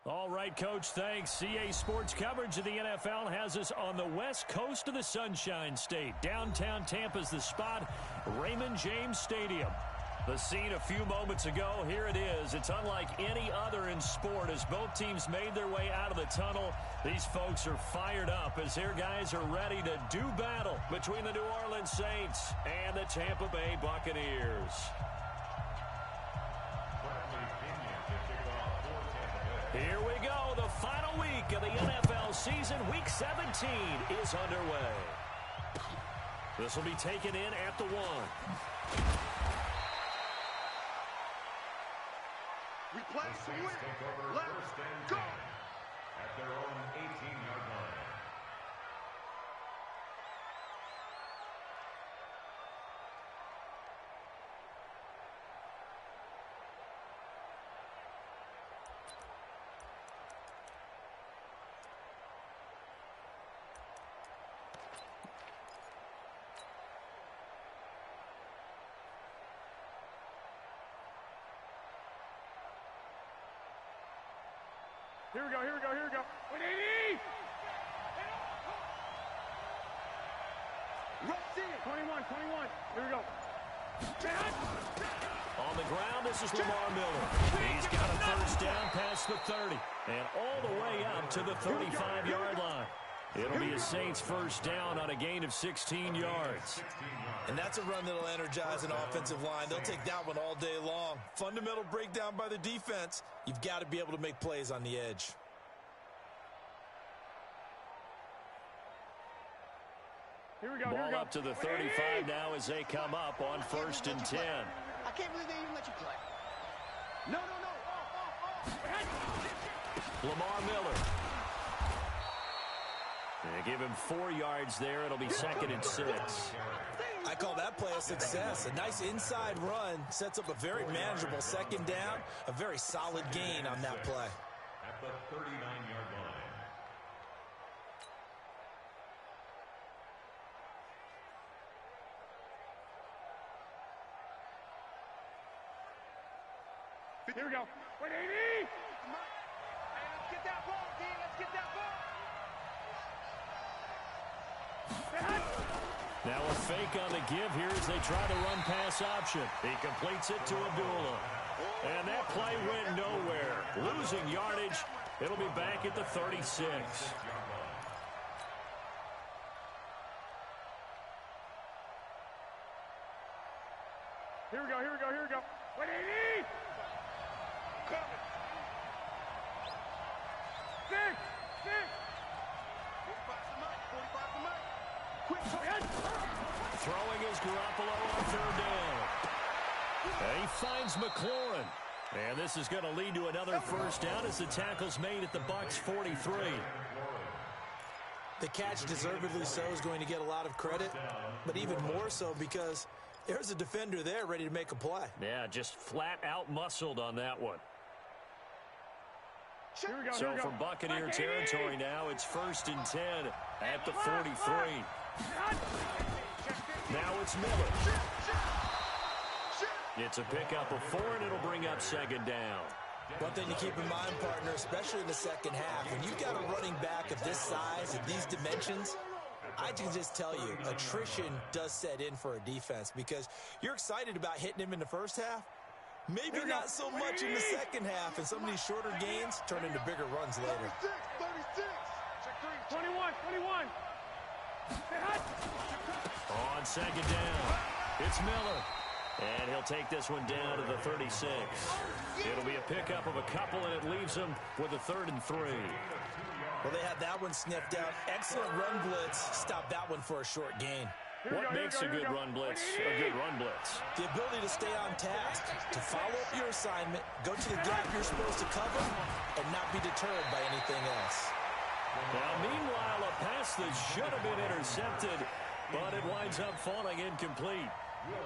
All right, Coach, thanks. CA Sports coverage of the NFL has us on the west coast of the Sunshine State. Downtown Tampa's the spot, Raymond James Stadium. The scene a few moments ago, here it is. It's unlike any other in sport as both teams made their way out of the tunnel. These folks are fired up as their guys are ready to do battle between the New Orleans Saints and the Tampa Bay Buccaneers. Here we go. The final week of the NFL season. Week 17 is underway. This will be taken in at the 1. We play to win. Let's go. At their own 18-yard line. Here we go, here we go, here we go. 180! Rush in. 21, 21. Here we go. On the ground, this is Lamar Miller. He's got a first down past the 30 and all the way up to the 35-yard line. It'll be a Saints first down on a gain of 16 yards. And that's a run that'll energize an offensive line. They'll take that one all day long. Fundamental breakdown by the defense. You've got to be able to make plays on the edge. Here we go, Ball here we go. up to the 35 now as they come up on 1st and 10. I can't believe they even let you play. No, no, no. Lamar Miller. They give him 4 yards there. It'll be 2nd and 6. I call that play a success. A nice inside run sets up a very manageable 2nd down. A very solid gain on that play. At the 39-yard line. Here we go. 180! Hey, let's get that ball, D. Let's get that ball. Now a fake on the give here as they try the run-pass option. He completes it to Abdullah. And that play went nowhere. Losing yardage. It'll be back at the 36. Here we go, here we go, here we go. 180! Coming. 6! 6! 45 to Mike. 45 to Mike. Quick. Throwing is Garoppolo on 3rd down. And he finds McLaurin. And this is going to lead to another first down as the tackle's made at the Bucs 43. The catch, deservedly so, is going to get a lot of credit, but even more so because there's a defender there ready to make a play. Yeah, just flat out muscled on that one. Here we go, So here we go. from Buccaneer territory now, it's 1st and 10 at the 43. Now it's Miller. It's a pickup of 4, and it'll bring up 2nd down. One thing to keep in mind, partner, especially in the second half, when you've got a running back of this size and these dimensions, I can just tell you, attrition does set in for a defense because you're excited about hitting him in the first half. Maybe not so much in the second half, and some of these shorter gains turn into bigger runs later. 36. Check 3. 21, 21. On 2nd down, it's Miller. And he'll take this one down to the 36. It'll be a pickup of a couple, and it leaves him with a 3rd and 3. Well, they had that one sniffed out. Excellent run blitz. Stop that one for a short gain. What makes a good run blitz a good run blitz? The ability to stay on task, to follow up your assignment, go to the gap you're supposed to cover, and not be deterred by anything else. Now, meanwhile, a pass that should have been intercepted, but it winds up falling incomplete.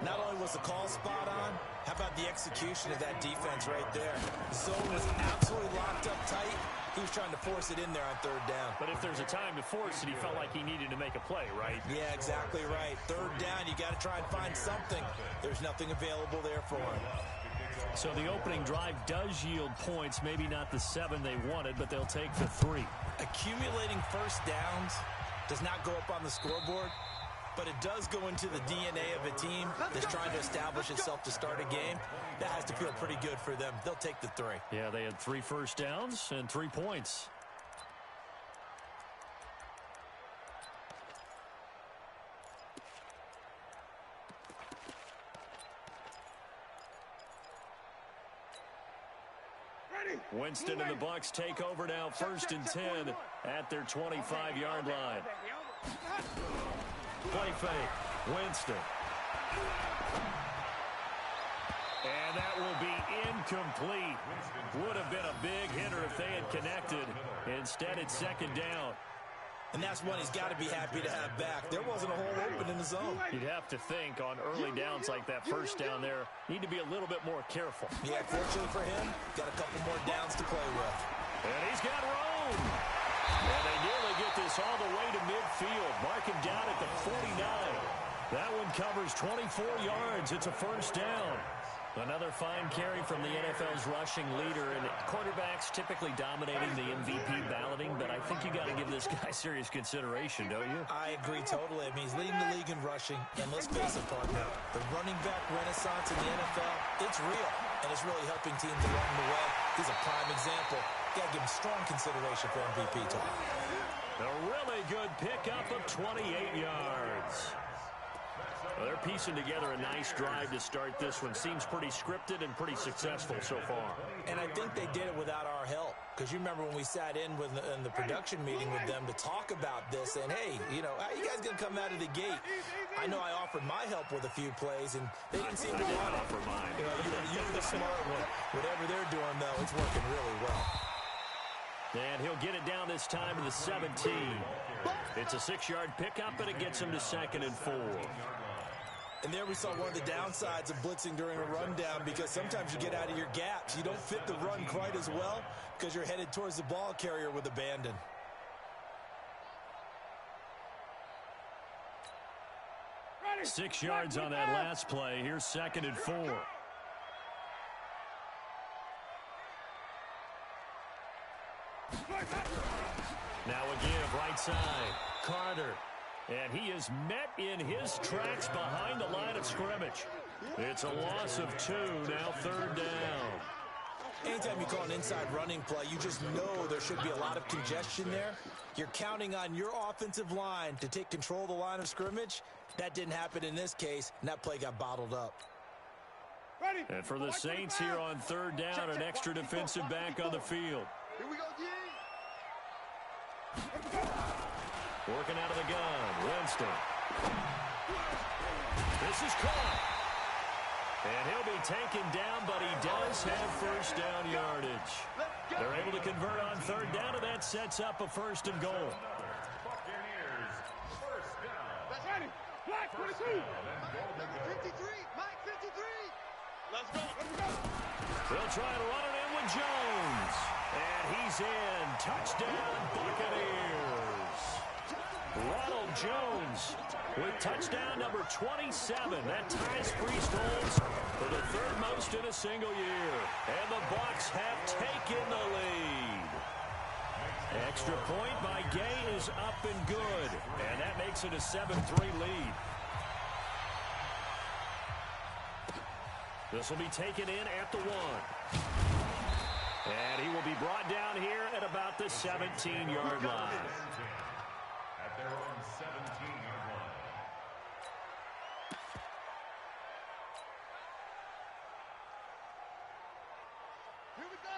Not only was the call spot on, how about the execution of that defense right there? The zone was absolutely locked up tight. He was trying to force it in there on 3rd down. But if there's a time to force it, he felt like he needed to make a play, right? Yeah, exactly right. 3rd down, you got to try and find something. There's nothing available there for him. So the opening drive does yield points, maybe not the 7 they wanted, but they'll take the 3. Accumulating first downs does not go up on the scoreboard, but it does go into the DNA of a team that's trying to establish itself to start a game. That has to feel pretty good for them. They'll take the 3. Yeah, they had 3 first downs and 3 points. Winston and the Bucs take over now, 1st and 10 at their 25-yard line. Play fake, Winston. And that will be incomplete. Would have been a big hitter if they had connected. Instead, it's 2nd down. And that's one he's got to be happy to have back. There wasn't a hole open in the zone. You'd have to think on early downs like that first down there, need to be a little bit more careful. Yeah, fortunately for him, got a couple more downs to play with. And he's got room. And they nearly get this all the way to midfield. Mark him down at the 49. That one covers 24 yards. It's a 1st down. Another fine carry from the NFL's rushing leader, and quarterbacks typically dominating the MVP balloting, but I think you got to give this guy serious consideration, don't you? I agree totally. I mean, he's leading the league in rushing, and let's face it, partner, the running back renaissance in the NFL, it's real, and it's really helping teams along the way. He's a prime example. Got to give him strong consideration for MVP talk. A really good pickup of 28 yards. Well, they're piecing together a nice drive to start this one. Seems pretty scripted and pretty successful so far. And I think they did it without our help. Because you remember when we sat in the production meeting with them to talk about this, and hey, you know, how you guys going to come out of the gate? I know I offered my help with a few plays, and they didn't seem to want it. Offer mine. You know, you're the smart one. Whatever they're doing, though, it's working really well. And he'll get it down this time to the 17. It's a 6-yard pickup, and it gets him to 2nd and 4. And there we saw one of the downsides of blitzing during a rundown, because sometimes you get out of your gaps. You don't fit the run quite as well because you're headed towards the ball carrier with abandon. Ready. 6 yards on that last play. Here's 2nd and 4. Now again, right side, Carter. And he is met in his tracks behind the line of scrimmage. It's a loss of 2, now 3rd down. Anytime you call an inside running play, you just know there should be a lot of congestion there. You're counting on your offensive line to take control of the line of scrimmage. That didn't happen in this case, and that play got bottled up. Ready. And for the Saints here on 3rd down, an extra defensive back on the field. Here we go, D. Working out of the gun, Winston. This is caught. And he'll be taken down, but he does have 1st down yardage. They're able to convert on 3rd down, and that sets up a 1st and goal. Buccaneers, 1st down. Ready. Black 22. Number 53, Mike 53. Let's go. They'll try to run it in with Jones. And he's in. Touchdown, Buccaneers. Ronald Jones with touchdown number 27. That ties Priest Holmes for the 3rd most in a single year. And the Bucs have taken the lead. Extra point by Gay is up and good. And that makes it a 7-3 lead. This will be taken in at the 1. And he will be brought down here at about the 17-yard line. At their own 17-yard line.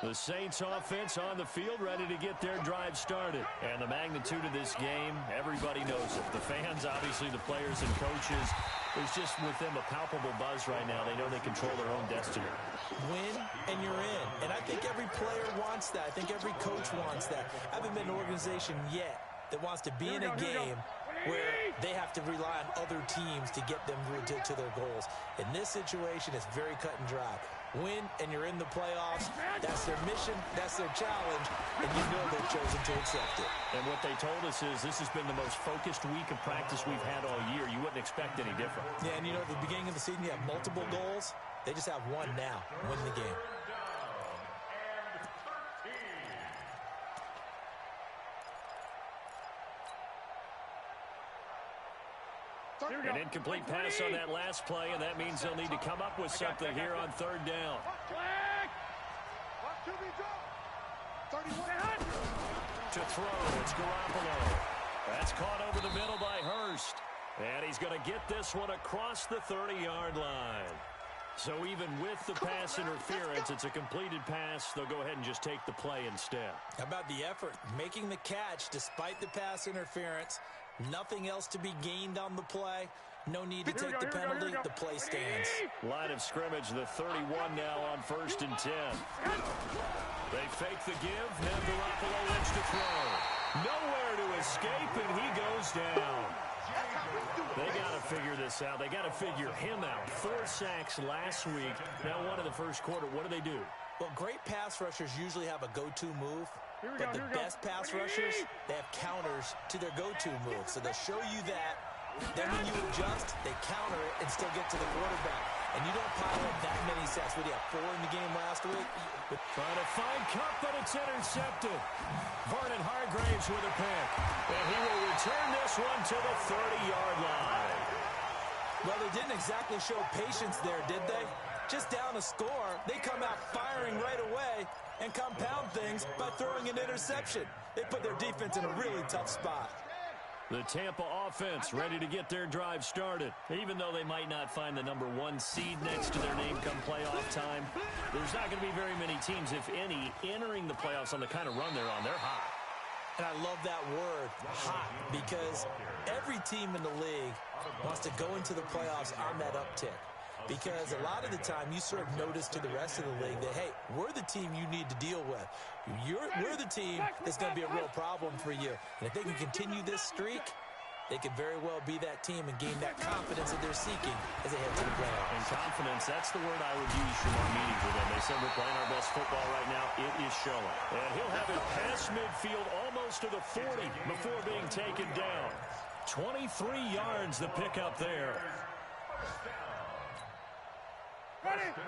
The Saints offense on the field, ready to get their drive started. And the magnitude of this game, everybody knows it. The fans, obviously the players and coaches. There's just with them a palpable buzz right now. They know they control their own destiny. Win, and you're in. And I think every player wants that. I think every coach wants that. I haven't been in an organization yet that wants to be in a game where they have to rely on other teams to get them to their goals. In this situation, it's very cut and dry. Win, and you're in the playoffs. That's their mission. That's their challenge. And you know they've chosen to accept it. And what they told us is this has been the most focused week of practice we've had all year. You wouldn't expect any different. Yeah, and you know, at the beginning of the season, you have multiple goals. They just have one now, win the game. An incomplete pass on that last play, and that means they'll need to come up with something here on third down. To throw, it's Garoppolo. That's caught over the middle by Hurst. And he's going to get this one across the 30-yard line. So even with the pass interference, it's a completed pass. They'll go ahead and just take the play instead. How about the effort? Making the catch despite the pass interference. Nothing else to be gained on the play. No need to take the penalty. The play stands. Line of scrimmage, the 31 now on 1st and 10. They fake the give. Now Garoppolo wants to throw. Nowhere to escape, and he goes down. They got to figure this out. They got to figure him out. 4 sacks last week. Now one in the first quarter. What do? Well, great pass rushers usually have a go-to move. But the best pass rushers, they have counters to their go-to move. So they'll show you that. Then when you adjust, they counter it and still get to the quarterback. And you don't pile up that many sacks. What do you have, 4 in the game last week? Trying to find Cup, but it's intercepted. Vernon Hargraves with a pick. And he will return this one to the 30-yard line. Well, they didn't exactly show patience there, did they? Just down a score, they come out firing right away and compound things by throwing an interception. They put their defense in a really tough spot. The Tampa offense ready to get their drive started. Even though they might not find the number 1 seed next to their name come playoff time, there's not going to be very many teams, if any, entering the playoffs on the kind of run they're on. They're hot. And I love that word, hot, because every team in the league wants to go into the playoffs on that uptick. Because a lot of the time you serve notice to the rest of the league that, hey, we're the team you need to deal with. We're the team that's going to be a real problem for you. And if they can continue this streak, they could very well be that team and gain that confidence that they're seeking as they head to the playoffs. And confidence, that's the word I would use from our meetings with them. They said we're playing our best football right now. It is showing. And he'll have it past midfield almost to the 40 before being taken down. 23 yards the pickup there.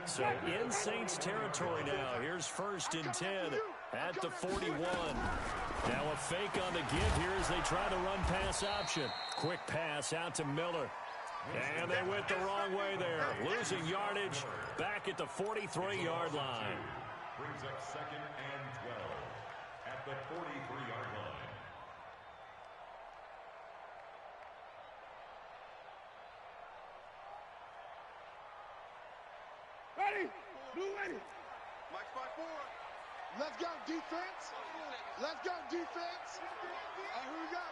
So in Saints territory now. Here's 1st and 10 at the 41. Now a fake on the give here as they try the run pass option. Quick pass out to Miller. And they went the wrong way there. Losing yardage back at the 43-yard line. Brings up 2nd and 12 at the 43-yard line. Ready? Blue ready. Mike spot 4. Let's go, defense. Let's go, defense. Here we go.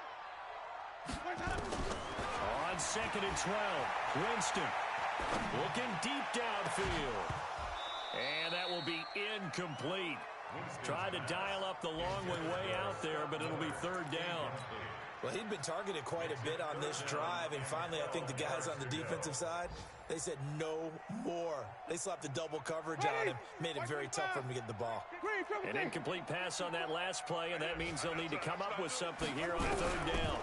On 2nd and 12, Winston looking deep downfield. And that will be incomplete. Tried to dial up the long way out there, but it'll be 3rd down. Well, he'd been targeted quite a bit on this drive, and finally I think the guys on the defensive side, they said no more. They slapped the double coverage on him, made it very tough for him to get the ball. An incomplete pass on that last play, and that means they'll need to come up with something here on 3rd down.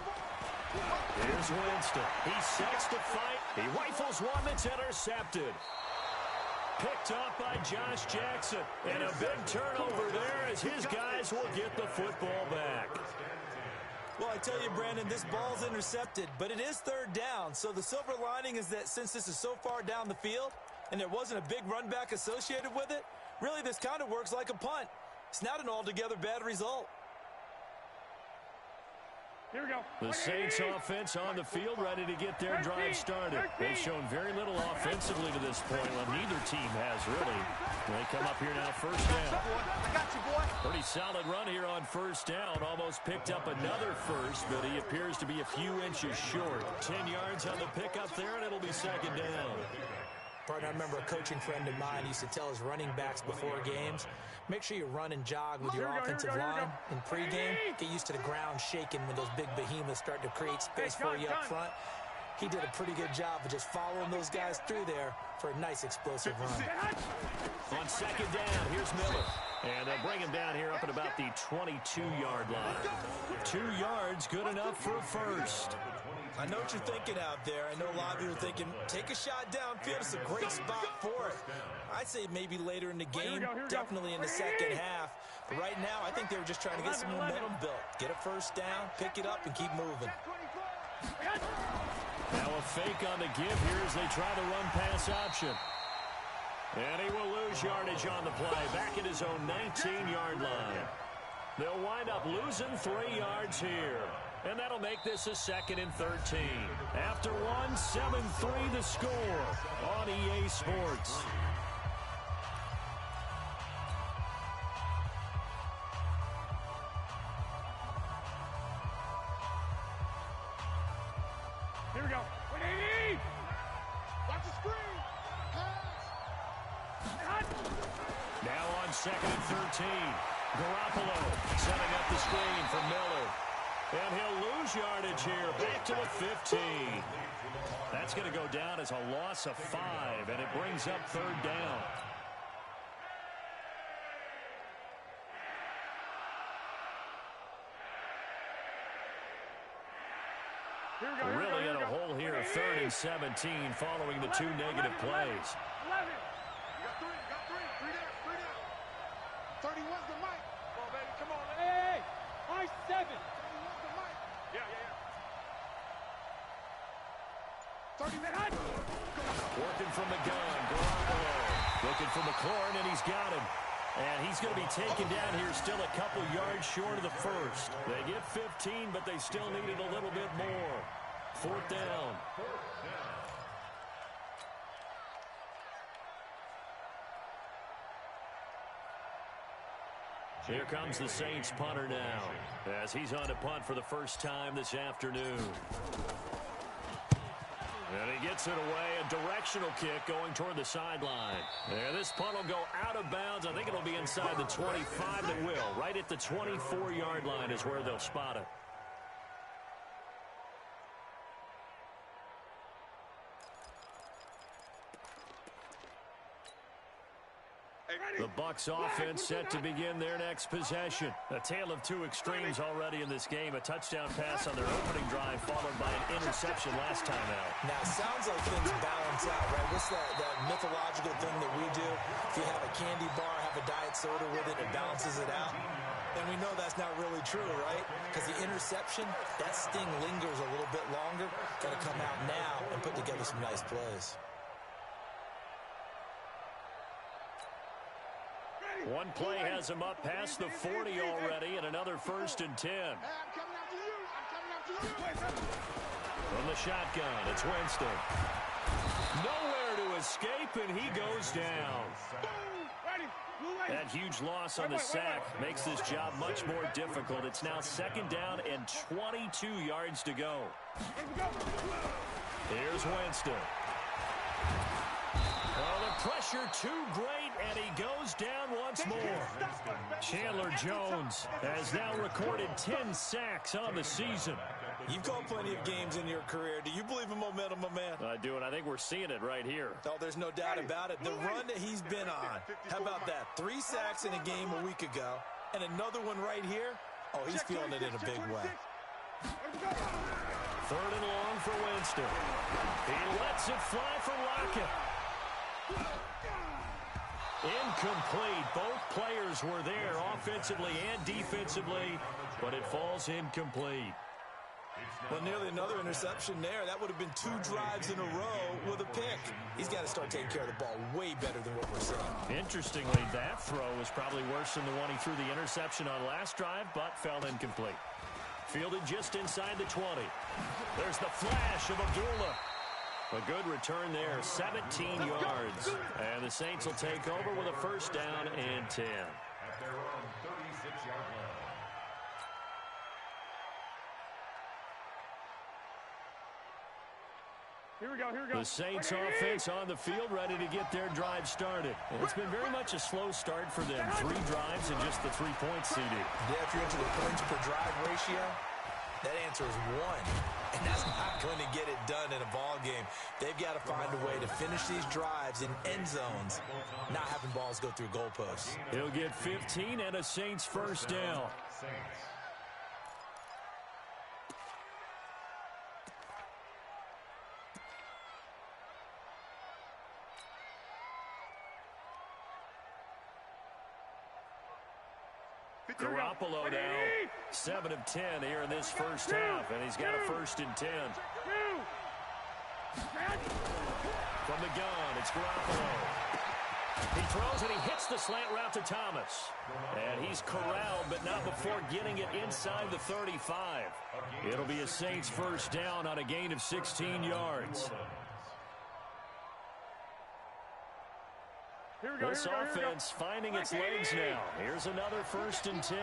Here's Winston. He sets to fight. He rifles one that's intercepted. Picked up by Josh Jackson. And a big turnover there as his guys will get the football back. Well, I tell you, Brandon, this ball's intercepted, but it is 3rd down. So the silver lining is that since this is so far down the field and there wasn't a big run back associated with it, really this kind of works like a punt. It's not an altogether bad result. Here we go. The Saints offense on the field ready to get their drive started. They've shown very little offensively to this point. Well, neither team has really. They come up here now 1st down. I got you, boy. Pretty solid run here on 1st down. Almost picked up another first, but he appears to be a few inches short. 10 yards on the pickup there, and it'll be 2nd down. Partner, I remember a coaching friend of mine used to tell his running backs before games, make sure you run and jog with your offensive line in pregame. Get used to the ground shaking when those big behemoths start to create space for you up front. He did a pretty good job of just following those guys through there for a nice explosive run. On 2nd down, here's Miller. And they'll bring him down here up at about the 22-yard line. 2 yards, good enough for a first. I know what you're thinking out there. I know a lot of you are thinking, take a shot downfield. It's a great spot for it. I'd say maybe later in the game, definitely in the second half. But right now, I think they were just trying to get some momentum built. Get a first down, pick it up, and keep moving. Now a fake on the give here as they try the run-pass option. And he will lose yardage on the play, back at his own 19-yard line. They'll wind up losing 3 yards here. And that'll make this a 2nd and 13. After 1, 7-3 the score on EA Sports. Here we go. Watch the screen. Now on 2nd and 13. Garoppolo setting up the screen for Miller. And he'll lose yardage here, back to the 15. That's going to go down as a loss of 5, and it brings up 3rd down. Really in a hole here, 3rd and 17, following the 2 negative plays. 31's the mic. Come on, baby. Come on. Hey, I 7. 31's the mic. Yeah. 31. Working from the gun, Garoppolo. Looking for McLaurin, and he's got him. And he's going to be taken down here, still a couple yards short of the first. They get 15, but they still needed a little bit more. 4th down. Here comes the Saints punter now, as he's on to punt for the first time this afternoon. And he gets it away, a directional kick going toward the sideline. And this punt will go out of bounds. I think it'll be inside the 25. It will. Right at the 24-yard line is where they'll spot it. The Bucs offense set to begin their next possession. A tale of 2 extremes already in this game. A touchdown pass on their opening drive, followed by an interception last time out. Now, it sounds like things balance out, right? What's that mythological thing that we do? If you have a candy bar, have a diet soda with it, it balances it out. And we know that's not really true, right? Because the interception, that sting lingers a little bit longer. Got to come out now and put together some nice plays. One play has him up past the 40 already, and another 1st and 10. Hey, I'm coming after you. I'm coming after you. From the shotgun, it's Winston. Nowhere to escape, and he goes down. That huge loss on the sack makes this job much more difficult. It's now 2nd down and 22 yards to go. Here's Winston. Oh, the pressure too great, and he goes down once more. Chandler Jones has now recorded 10 sacks on the season. You've called plenty of games in your career. Do you believe in momentum, my man? I do, and I think we're seeing it right here. Oh, there's no doubt about it. The run that he's been on. How about that? 3 sacks in a game a week ago, and another one right here. Oh, he's feeling it in a big way. 3rd and long for Winston. He lets it fly for Lockett. Incomplete. Both players were there offensively and defensively, but it falls incomplete. Well, nearly another interception there. That would have been 2 drives in a row with a pick. He's got to start taking care of the ball way better than what we're seeing. Interestingly, that throw was probably worse than the one he threw the interception on last drive, but fell incomplete. Fielded just inside the 20. There's the flash of Abdullah. A good return there, 17 yards. And the Saints will take over with a 1st down and 10. At their own 36-yard line. Here we go. The Saints offense on the field, ready to get their drive started. And it's been very much a slow start for them. 3 drives and just the 3-point CD. Yeah, if you're into the points per drive ratio, that answer is 1. And that's not going to get it done in a ball game. They've got to find a way to finish these drives in end zones, not having balls go through goalposts. He'll get 15 and a Saints 1st down. Garoppolo now 7 of 10 here in this first half, and he's got a 1st and 10. From the gun, it's Garoppolo. He throws and he hits the slant route to Thomas. And he's corralled, but not before getting it inside the 35. It'll be a Saints first down on a gain of 16 yards. This offense finding its legs now. Here's another 1st and 10.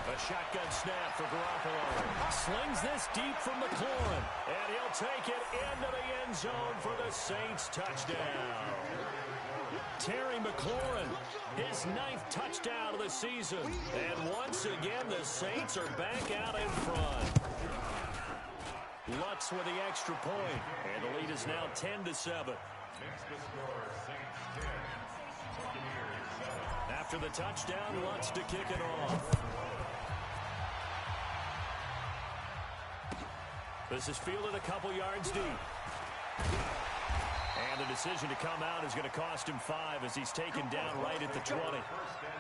A shotgun snap for Garoppolo. Slings this deep from McLaurin. And he'll take it into the end zone for the Saints touchdown. Terry McLaurin, his 9th touchdown of the season. And once again, the Saints are back out in front. Lutz with the extra point. And the lead is now 10-7. After the touchdown, Lutz to kick it off. This is fielded a couple yards deep. And the decision to come out is going to cost him 5 as he's taken down right at the 20.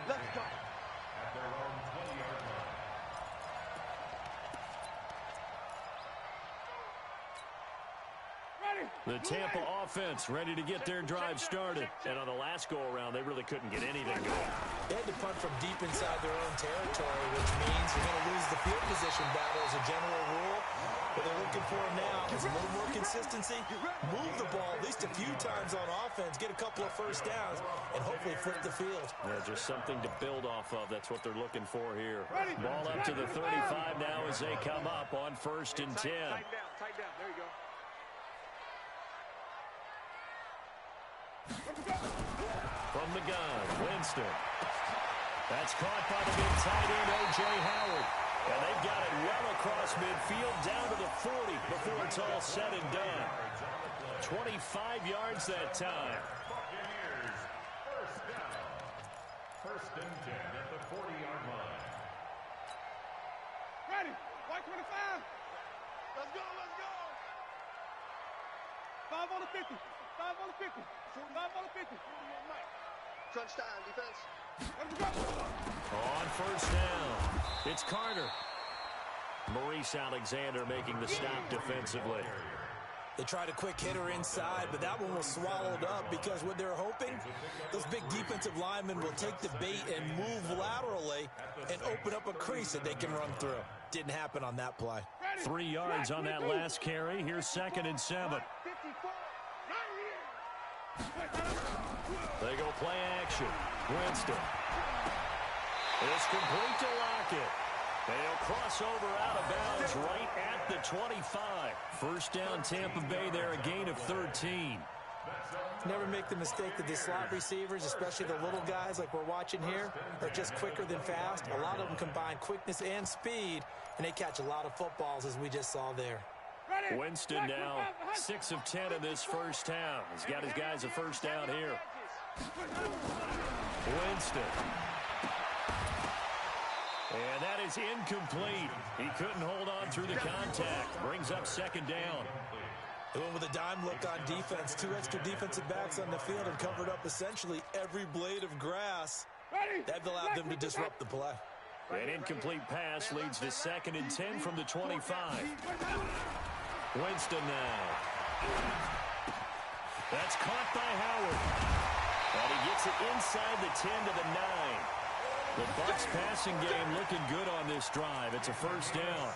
Let's go. The Tampa offense ready to get their drive started. And on the last go-around, they really couldn't get anything going. They had to punt from deep inside their own territory, which means you're going to lose the field position battle as a general rule. What they're looking for now is a little more consistency, move the ball at least a few times on offense, get a couple of first downs, and hopefully flip the field. Yeah, just something to build off of. That's what they're looking for here. Ball up to the 35 now as they come up on 1st and 10. Tight down. There you go. From the gun, Winston. That's caught by the big tight end, O.J. Howard. And they've got it well across midfield down to the 40 before it's all said and done. 25 yards that time. Buccaneers, first down. 1st and 10 at the 40-yard line. Ready. 125. Let's go, let's go. 5 on the 50. 5 on the 50. 5 on the 50. Crunch time, defense. Let's go. On 1st down, it's Carter. Maurice Alexander making the stop defensively. They tried a quick hitter inside, but that one was swallowed up because what they're hoping, those big defensive linemen will take the bait and move laterally and open up a crease that they can run through. Didn't happen on that play. 3 yards on that last carry. Here's 2nd and 7. 54. They go play action. Winston. It's complete to Lockett. They'll cross over out of bounds right at the 25. First down, Tampa Bay there, a gain of 13. Never make the mistake that the slot receivers, especially the little guys like we're watching here, are just quicker than fast. A lot of them combine quickness and speed, and they catch a lot of footballs, as we just saw there. Winston now 6 of 10 in this first half. He's got his guys a first down here. Winston. And that is incomplete. He couldn't hold on through the contact. Brings up 2nd down. They went with a dime look on defense. 2 extra defensive backs on the field and covered up essentially every blade of grass. That allowed them to disrupt the play. An incomplete pass leads to 2nd and 10 from the 25. Winston now. That's caught by Howard. And he gets it inside the 10 to the 9. The Bucs passing game looking good on this drive. It's a first down.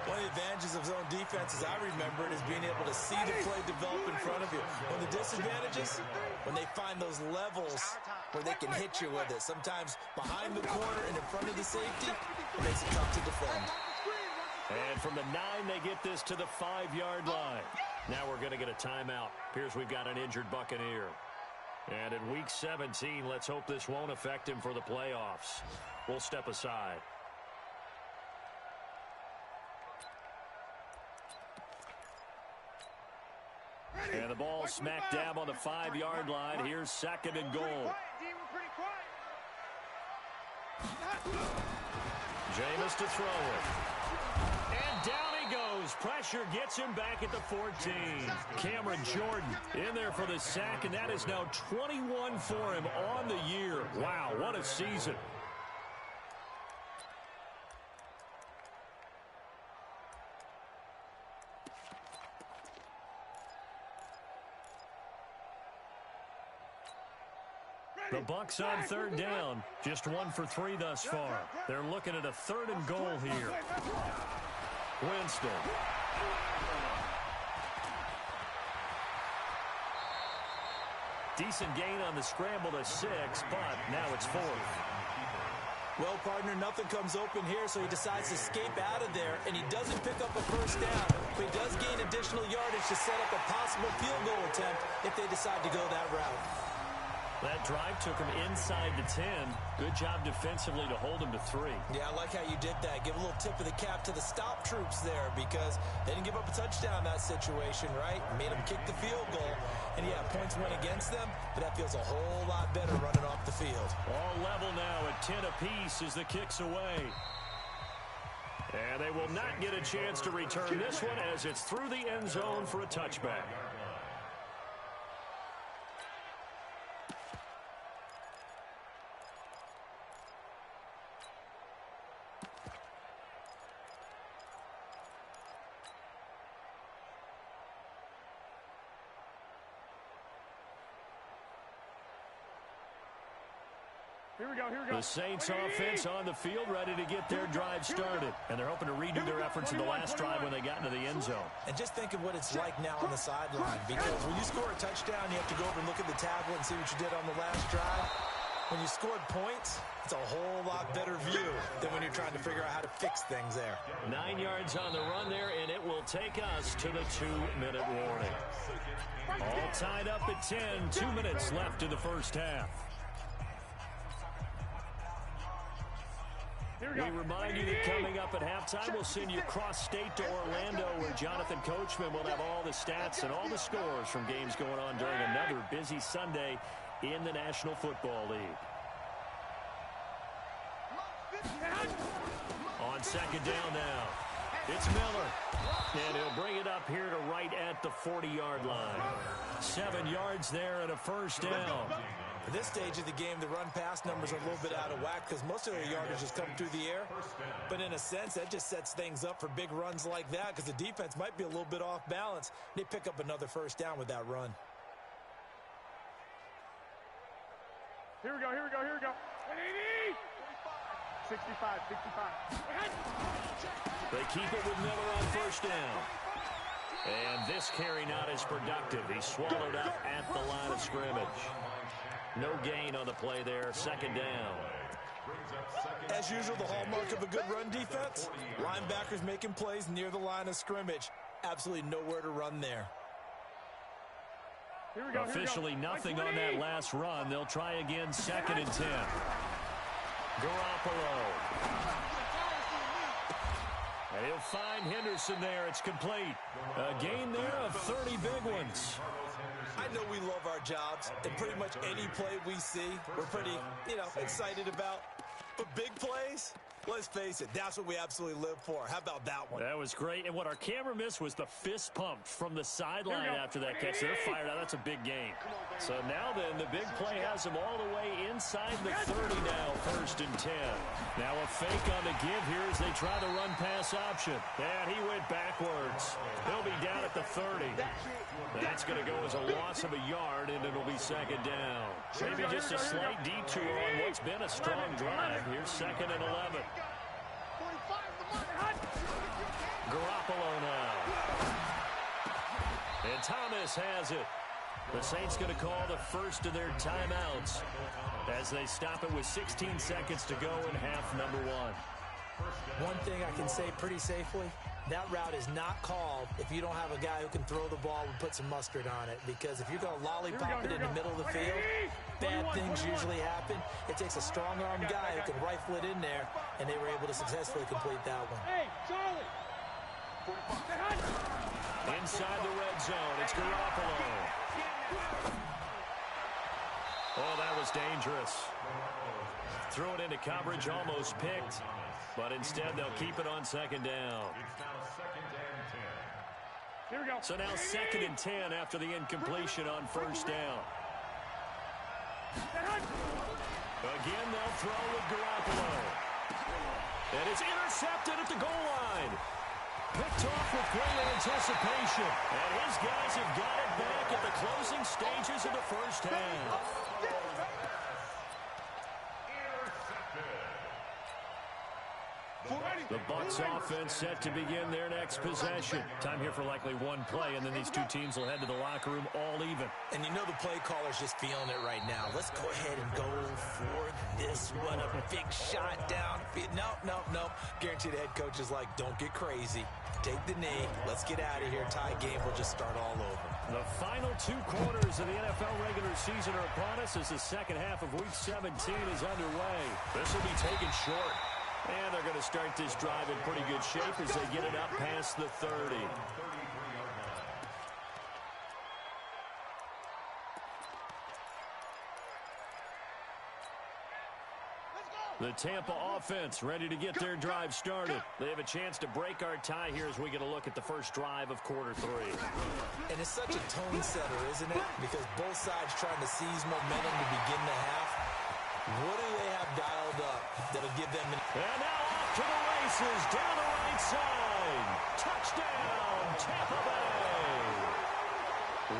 One of the advantages of zone defense, as I remember it, is being able to see the play develop in front of you. One of the disadvantages, when they find those levels where they can hit you with it. Sometimes behind the corner and in front of the safety, it makes it tough to defend. And from the 9, they get this to the 5-yard line. Now we're going to get a timeout. Appears we've got an injured Buccaneer. And in Week 17, let's hope this won't affect him for the playoffs. We'll step aside. And the ball smack dab on the 5-yard line. Here's 2nd and goal. Jameis to throw it. And down he goes. Pressure gets him back at the 14. Cameron Jordan in there for the sack, and that is now 21 for him on the year. Wow, what a season. The Bucs on third down. Just 1 for 3 thus far. They're looking at a 3rd and goal here. Winston. Decent gain on the scramble to 6, but now it's 4th. Well, partner, nothing comes open here, so he decides to escape out of there, and he doesn't pick up a first down, but he does gain additional yardage to set up a possible field goal attempt if they decide to go that route. That drive took him inside the 10. Good job defensively to hold him to 3. Yeah, I like how you did that. Give a little tip of the cap to the stop troops there because they didn't give up a touchdown in that situation, right? Made them kick the field goal. And, yeah, points went against them, but that feels a whole lot better running off the field. All level now at 10 apiece as the kick's away. And they will not get a chance to return this one as it's through the end zone for a touchback. Here we go, here we go. The Saints offense on the field, ready to get their drive started. And they're hoping to redo their efforts in the last drive when they got into the end zone. And just think of what it's like now on the sideline. Because when you score a touchdown, you have to go over and look at the tablet and see what you did on the last drive. When you scored points, it's a whole lot better view than when you're trying to figure out how to fix things there. 9 yards on the run there, and it will take us to the 2-minute warning. All tied up at 10, 2 minutes left in the first half. We remind you that coming up at halftime, we'll send you cross-state to Orlando, where Jonathan Coachman will have all the stats and all the scores from games going on during another busy Sunday in the National Football League. On second down now, it's Miller. And he'll bring it up here to right at the 40-yard line. 7 yards there and a first down. At this stage of the game, the run-pass numbers are a little bit out of whack because most of their yardage has come through the air. But in a sense, that just sets things up for big runs like that because the defense might be a little bit off balance. They pick up another first down with that run. Here we go, here we go, here we go. 65, 65. They keep it with Miller on first down. And this carry not as productive. He's swallowed up at the line of scrimmage. No gain on the play there. Second down. As usual, the hallmark of a good run defense, linebackers making plays near the line of scrimmage. Absolutely nowhere to run there. Here we go, officially here we go. Nothing on that last run. They'll try again, 2nd and 10. Garoppolo. And he'll find Henderson there. It's complete. A gain there of 30 big ones. I know we love our jobs, and pretty much any play we see, we're pretty, excited about. But big plays, let's face it, that's what we absolutely live for. How about that one? That was great. And what our camera missed was the fist pump from the sideline after that catch. They're fired out. That's a big gain. So now then, the big play has them all the way inside the 30 now, 1st and 10. Now a fake on the give here as they try the run-pass option. And he went backwards. He'll be down at the 30. That's going to go as a loss of a yard, and it'll be 2nd down. Maybe just a slight detour on what's been a strong drive. Here's 2nd and 11. Garoppolo now. And Thomas has it. The Saints going to call the first of their timeouts as they stop it with 16 seconds to go in half number 1. One thing I can say pretty safely, that route is not called if you don't have a guy who can throw the ball and put some mustard on it. Because if you're going to lollipop it in the middle of the field, bad things usually happen. It takes a strong-armed guy who can rifle it in there, and they were able to successfully complete that one. Hey, Charlie! Inside the red zone, it's Garoppolo. Oh, that was dangerous. Threw it into coverage, almost picked. But instead, they'll keep it on second down. It's now second and 10. Here we go. So now second and 10 after the incompletion on first down. Again, they'll throw with Garoppolo. And it's intercepted at the goal line. Picked off with great anticipation. And his guys have got it back at the closing stages of the first half. The Bucs offense set to begin their next possession. Time here for likely one play, and then these two teams will head to the locker room all even. And you know the play caller's just feeling it right now. Let's go ahead and go for this one. A big shot down. Nope. Guarantee the head coach is like, don't get crazy. Take the knee. Let's get out of here. Tie game will just start all over. The final two quarters of the NFL regular season are upon us as the second half of Week 17 is underway. This will be taken short. And they're going to start this drive in pretty good shape as they get it up past the 30. The Tampa offense ready to get their drive started. They have a chance to break our tie here as we get a look at the first drive of quarter 3. And it's such a tone setter, isn't it? Because both sides trying to seize momentum to begin the half. What do they have dialed up that'll give them... And now off to the races, down the right side. Touchdown, Tampa Bay.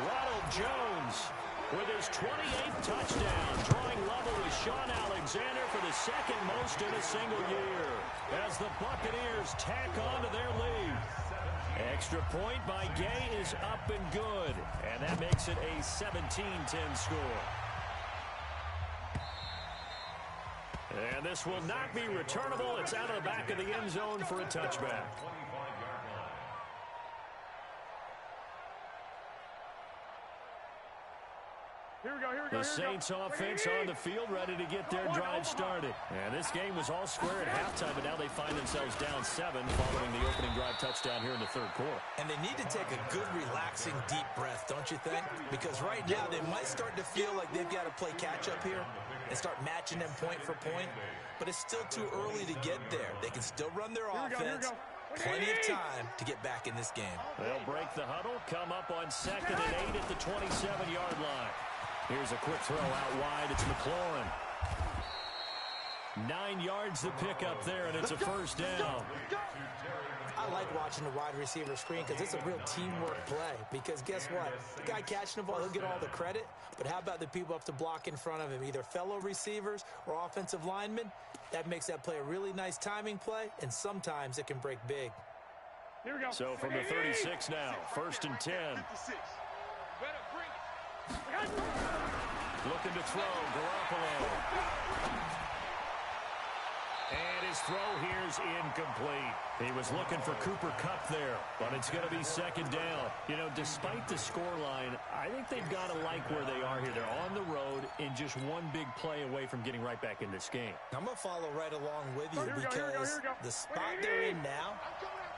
Ronald Jones with his 28th touchdown, drawing level with Sean Alexander for the second most in a single year, as the Buccaneers tack on to their lead. Extra point by Gay is up and good, and that makes it a 17-10 score. And this will not be returnable. It's out of the back of the end zone for a touchback. The Saints offense on the field ready to get their drive started. And this game was all square at halftime, but now they find themselves down 7 following the opening drive touchdown here in the third quarter. And they need to take a good, relaxing, deep breath, don't you think? Because right now they might start to feel like they've got to play catch-up here and start matching them point for point. But it's still too early to get there. They can still run their offense. Plenty of time to get back in this game. They'll break the huddle, come up on 2nd and 8 at the 27-yard line. Here's a quick throw out wide. It's McLaurin. 9 yards to pick up there, and it's a first down. I like watching the wide receiver screen because it's a real teamwork play. Because guess what? The guy catching the ball, he'll get all the credit. But how about the people up to block in front of him, either fellow receivers or offensive linemen? That makes that play a really nice timing play, and sometimes it can break big. Here we go. So from the 36 now, 1st and 10. Looking to throw, Garoppolo. And his throw here's incomplete. He was looking for Cooper Kupp there, but it's going to be 2nd down. You know, despite the scoreline, I think they've got to like where they are here. They're on the road and just one big play away from getting right back in this game. I'm going to follow right along with you because the spot they're in now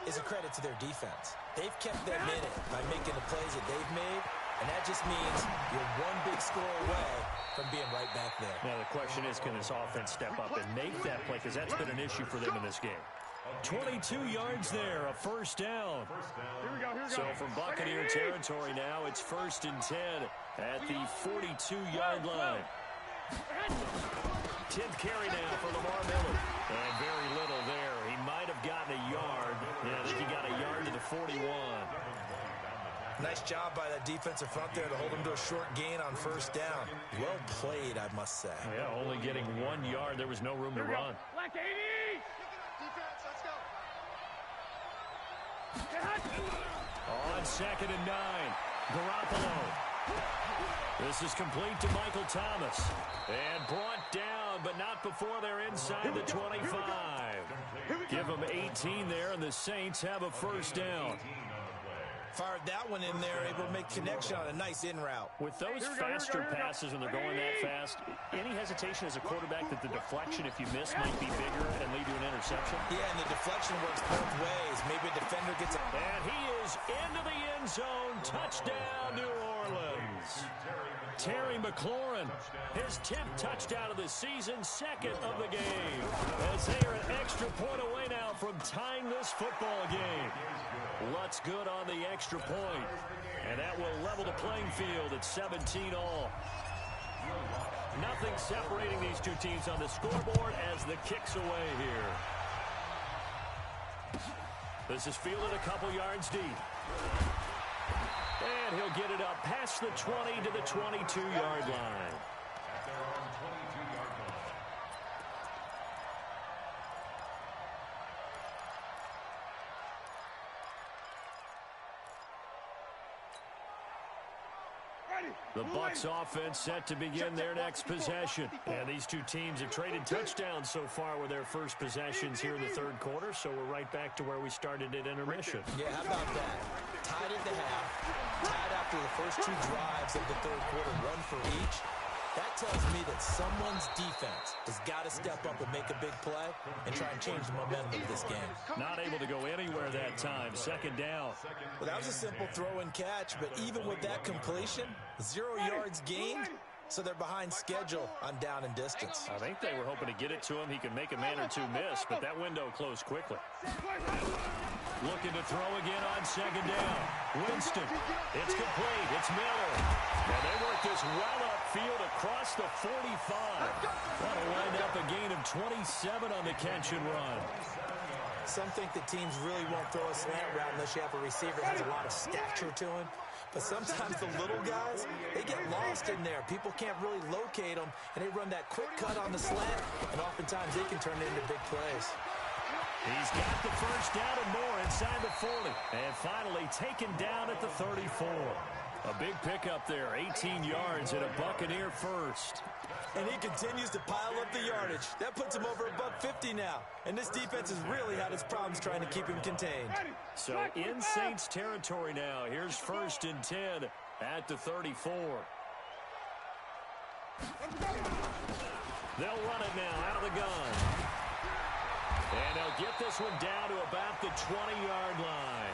is a credit to their defense. They've kept them in it by making the plays that they've made. And that just means you're one big score away from being right back there. Now, the question is, can this offense step up and make that play? Because that's been an issue for them in this game. 22 yards there, a first down. Here we go. So from Buccaneer territory now, it's 1st and 10 at the 42-yard line. 10th carry now for Lamar Miller. And very little there. He might have gotten a yard. Yeah, I think he got a yard to the 41. Nice job by that defensive front there to hold him to a short gain on 1st down. Well played, I must say. Yeah, only getting 1 yard. There was no room to run. Black 80! Defense, let's go. On 2nd and 9, Garoppolo. This is complete to Michael Thomas. And brought down, but not before they're inside the 25. Give them 18 there, and the Saints have a first down. Fired that one in there, able to make connection on a nice in route. With those faster passes when they're going that fast, any hesitation as a quarterback that the deflection, if you miss, might be bigger and lead to an interception? Yeah, and the deflection works both ways. Maybe a defender gets a... And he is into the end zone. Touchdown, New Orleans. Terry McLaurin, his 10th touchdown of the season, second of the game. As they are an extra point away now from tying this football game. Lutz good on the extra point. And that will level the playing field at 17 all. Nothing separating these two teams on the scoreboard as the kick's away here. This is fielded a couple yards deep. And he'll get it up past the 20 to the 22-yard line. At their own 22-yard line. The Bucs offense set to begin their next possession. And these two teams have traded touchdowns so far with their first possessions here in the third quarter, so we're right back to where we started at intermission. Yeah, how about that? Tied at the half, tied after the first two drives of the third quarter, one for each. That tells me that someone's defense has got to step up and make a big play and try and change the momentum of this game. Not able to go anywhere that time. Second down. Well, that was a simple throw and catch, but even with that completion, 0 yards gained, so they're behind schedule on down and distance. I think they were hoping to get it to him. He could make a man or two miss, but that window closed quickly. Looking to throw again on second down. Winston. It's complete. It's Miller. And they work this well upfield across the 45. That'll wind up a gain of 27 on the catch and run. Some think that teams really won't throw a slant route unless you have a receiver that has a lot of stature to him. But sometimes the little guys, they get lost in there. People can't really locate them, and they run that quick cut on the slant, and oftentimes they can turn it into big plays. He's got the first down and more inside the 40. And finally taken down at the 34. A big pickup there, 18 yards and a Buccaneer first. And he continues to pile up the yardage. That puts him over $150 now. And this defense has really had its problems trying to keep him contained. So in Saints territory now. Here's 1st and 10 at the 34. They'll run it now out of the gun. And they'll get this one down to about the 20-yard line.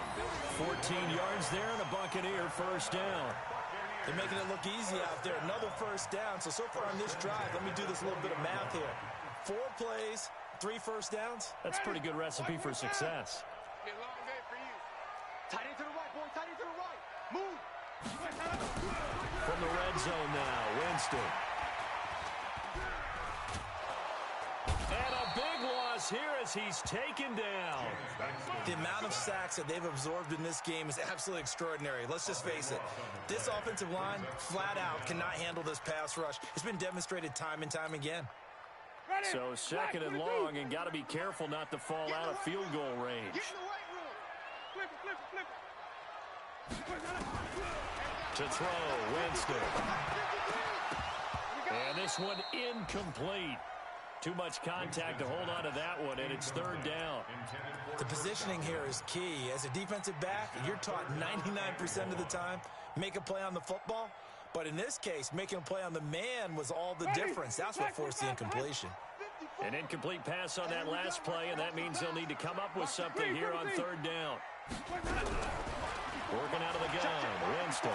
14 yards there and a Buccaneer first down. They're making it look easy out there. Another first down. So far on this drive, let me do this little bit of math here. 4 plays, 3 first downs. That's a pretty good recipe for success. Be a long day for you. Tight end to the right, boy. Tight end to the right. Move. From the red zone now, Winston. And a big loss here as he's taken down. The amount of sacks that they've absorbed in this game is absolutely extraordinary. Let's just face it. This offensive line, flat out, cannot handle this pass rush. It's been demonstrated time and time again. So second and long, and got to be careful not to fall out of field goal range. To throw, Winston. And this one incomplete. Too much contact to hold on to that one, and it's 3rd down. The positioning here is key. As a defensive back, you're taught 99% of the time, make a play on the football. But in this case, making a play on the man was all the difference. That's what forced the incompletion. An incomplete pass on that last play, and that means they'll need to come up with something here on 3rd down. Working out of the gun, Winston.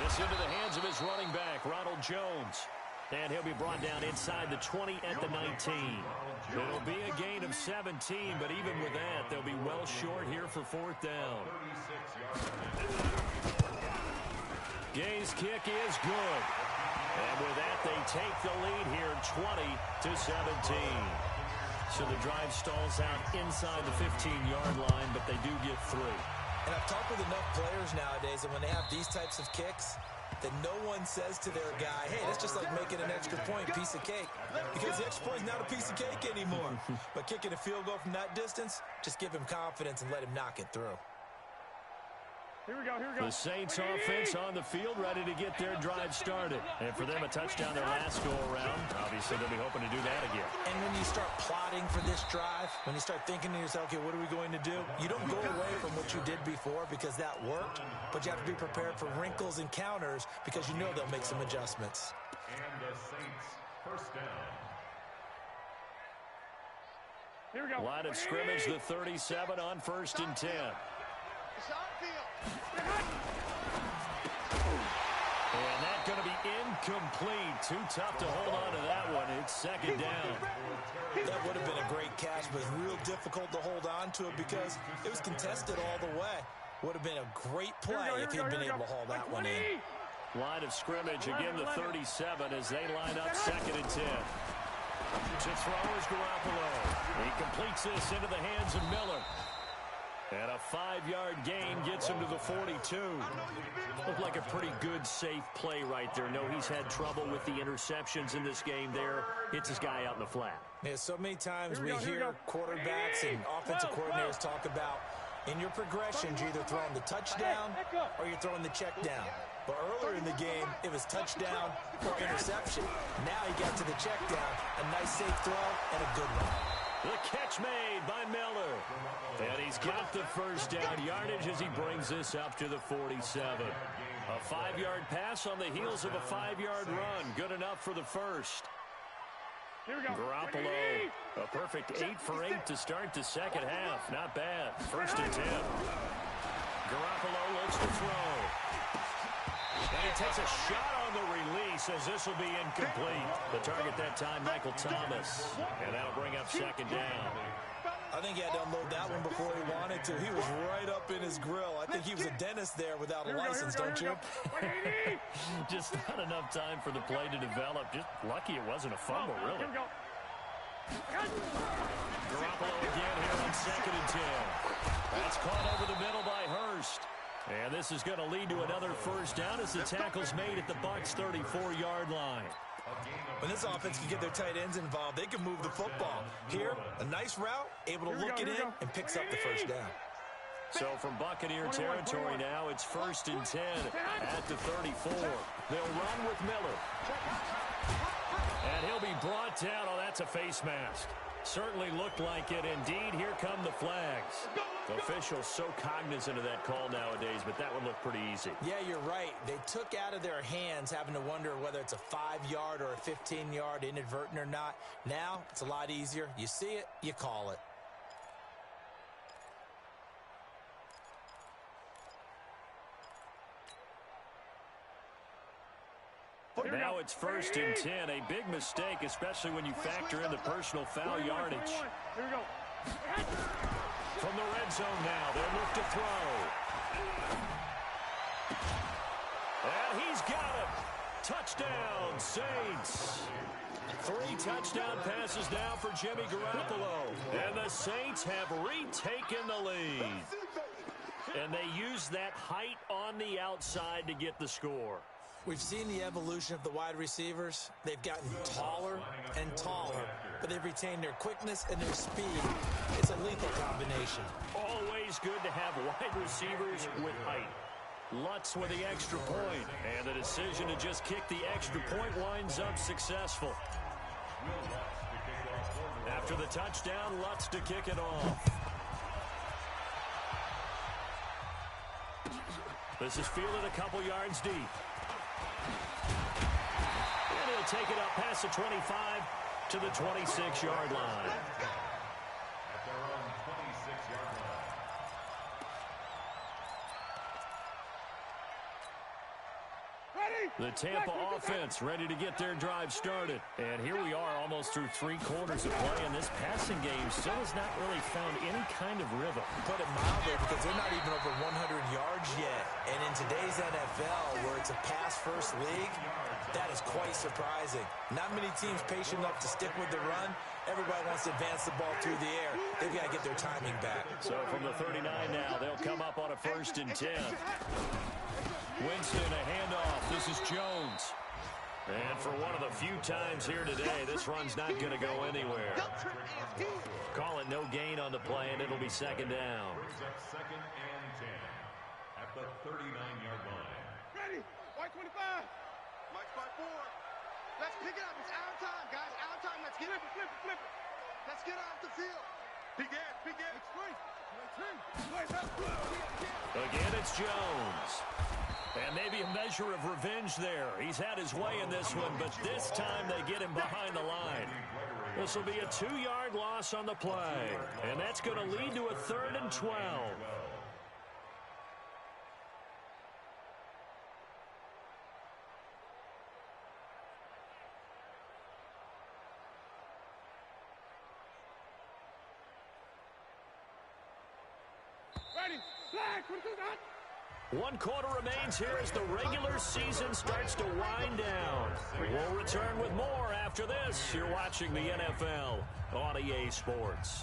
This into the hands of his running back, Ronald Jones. And he'll be brought down inside the 20 at the 19. It'll be a gain of 17, but even with that, they'll be well short here for 4th down. Gay's kick is good. And with that, they take the lead here 20-17. So the drive stalls out inside the 15-yard line, but they do get 3. And I've talked with enough players nowadays, and when they have these types of kicks, that no one says to their guy, hey, that's just like making an extra point, piece of cake. Because the extra point is not a piece of cake anymore. But kicking a field goal from that distance, just give him confidence and let him knock it through. Here we go, here we go. The Saints offense on the field, ready to get their drive started. And for them, a touchdown their last go-around. Obviously, they'll be hoping to do that again. And when you start plotting for this drive, when you start thinking to yourself, okay, what are we going to do? You don't go away from what you did before because that worked, but you have to be prepared for wrinkles and counters because you know they'll make some adjustments. And the Saints, first down. Here we go. Line of scrimmage, the 37 on 1st and 10. It's outfield. And that's going to be incomplete. Too tough to hold on to that one. It's 2nd down. That would have been a great catch, but real difficult to hold on to it because it was contested all the way. Would have been a great play if he'd been able to haul that one in. Line of scrimmage, again the 37 as they line up 2nd and 10. To throw is Garoppolo. He completes this into the hands of Miller. And a 5-yard gain gets him to the 42. Looked like a pretty good, safe play right there. No, he's had trouble with the interceptions in this game there. Hits his guy out in the flat. Yeah, so many times we hear quarterbacks and offensive coordinators talk about in your progressions, you're either throwing the touchdown or you're throwing the check down. But earlier in the game, it was touchdown or interception. Now he got to the check down, a nice safe throw, and a good one. The catch made by Miller. And he's got the first down yardage as he brings this up to the 47. A 5-yard pass on the heels of a 5-yard run. Good enough for the first. Here we go. Garoppolo, a perfect 8 for 8 to start the second half. Not bad. 1st and 10. Garoppolo looks to throw. And he takes a shot on the release as this will be incomplete. The target that time, Michael Thomas. And that'll bring up 2nd down. I think he had to unload that one before he wanted to. He was right up in his grill. I think he was a dentist there without a license, don't you? Just not enough time for the play to develop. Just lucky it wasn't a fumble, really. Garoppolo again here on 2nd and 10. That's caught over the middle by Hurst. And this is going to lead to another first down as the tackle's made at the Bucs' 34-yard line. When this offense can get their tight ends involved, they can move the football. Here, a nice route, able to look it in, and picks up the first down. So from Buccaneer territory now, it's 1st and 10 at the 34. They'll run with Miller. And he'll be brought down. Oh, that's a face mask. Certainly looked like it. Indeed, here come the flags. The officials so cognizant of that call nowadays, but that would look pretty easy. Yeah, you're right. They took out of their hands having to wonder whether it's a 5-yard or a 15-yard inadvertent or not. Now, it's a lot easier. You see it, you call it. Now it's 1st and 10. A big mistake, especially when you factor in the personal foul yardage. Here we go. From the red zone now, they'll look to throw. And he's got it. Touchdown, Saints. 3 touchdown passes now for Jimmy Garoppolo. And the Saints have retaken the lead. And they use that height on the outside to get the score. We've seen the evolution of the wide receivers. They've gotten taller and taller, but they've retained their quickness and their speed. It's a lethal combination. Always good to have wide receivers with height. Lutz with the extra point, and the decision to just kick the extra point winds up successful. After the touchdown, Lutz to kick it off. This is fielded a couple yards deep. And he'll take it up past the 25 to the 26-yard line. At their own 26-yard line. The Tampa offense ready to get their drive started. And here we are almost through 3 quarters of play, and this passing game still has not really found any kind of rhythm. Put it mildly, because they're not even over 100 yards yet. And in today's NFL, where it's a pass-first league, that is quite surprising. Not many teams patient enough to stick with the run. Everybody wants to advance the ball through the air. They've got to get their timing back. So from the 39 now, they'll come up on a 1st and 10. Winston, a handoff. This is Jones. And for one of the few times here today, this run's not going to go anywhere. Call it no gain on the play, and it'll be 2nd down. Brings up 2nd and 10 at the 39-yard line. Ready? White 25. Mike's by 4. Let's pick it up. It's out of time, guys. Out of time. Let's get it. Flip it. Let's get off the field. Begin. Again, it's Jones. And maybe a measure of revenge there. He's had his way in this one, but this time they get him behind the line. This will be a 2-yard loss on the play. And that's going to lead to a 3rd and 12. One quarter remains here as the regular season starts to wind down. We'll return with more after this. You're watching the NFL on EA Sports.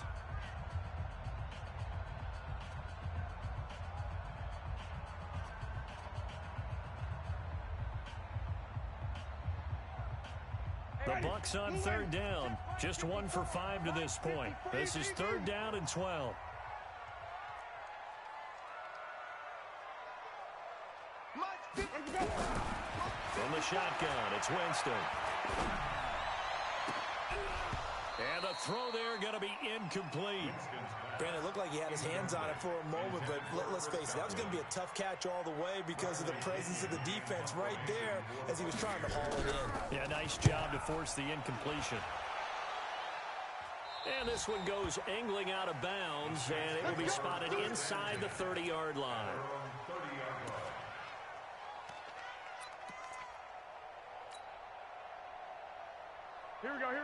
The Bucs on 3rd down. Just 1 for 5 to this point. This is 3rd down and 12. From the shotgun, it's Winston. And the throw there going to be incomplete. Brandon, it looked like he had his hands on it for a moment, but let's face it, that was going to be a tough catch all the way because of the presence of the defense right there as he was trying to haul it in. Yeah, nice job to force the incompletion. And this one goes angling out of bounds, and it will be spotted inside the 30-yard line.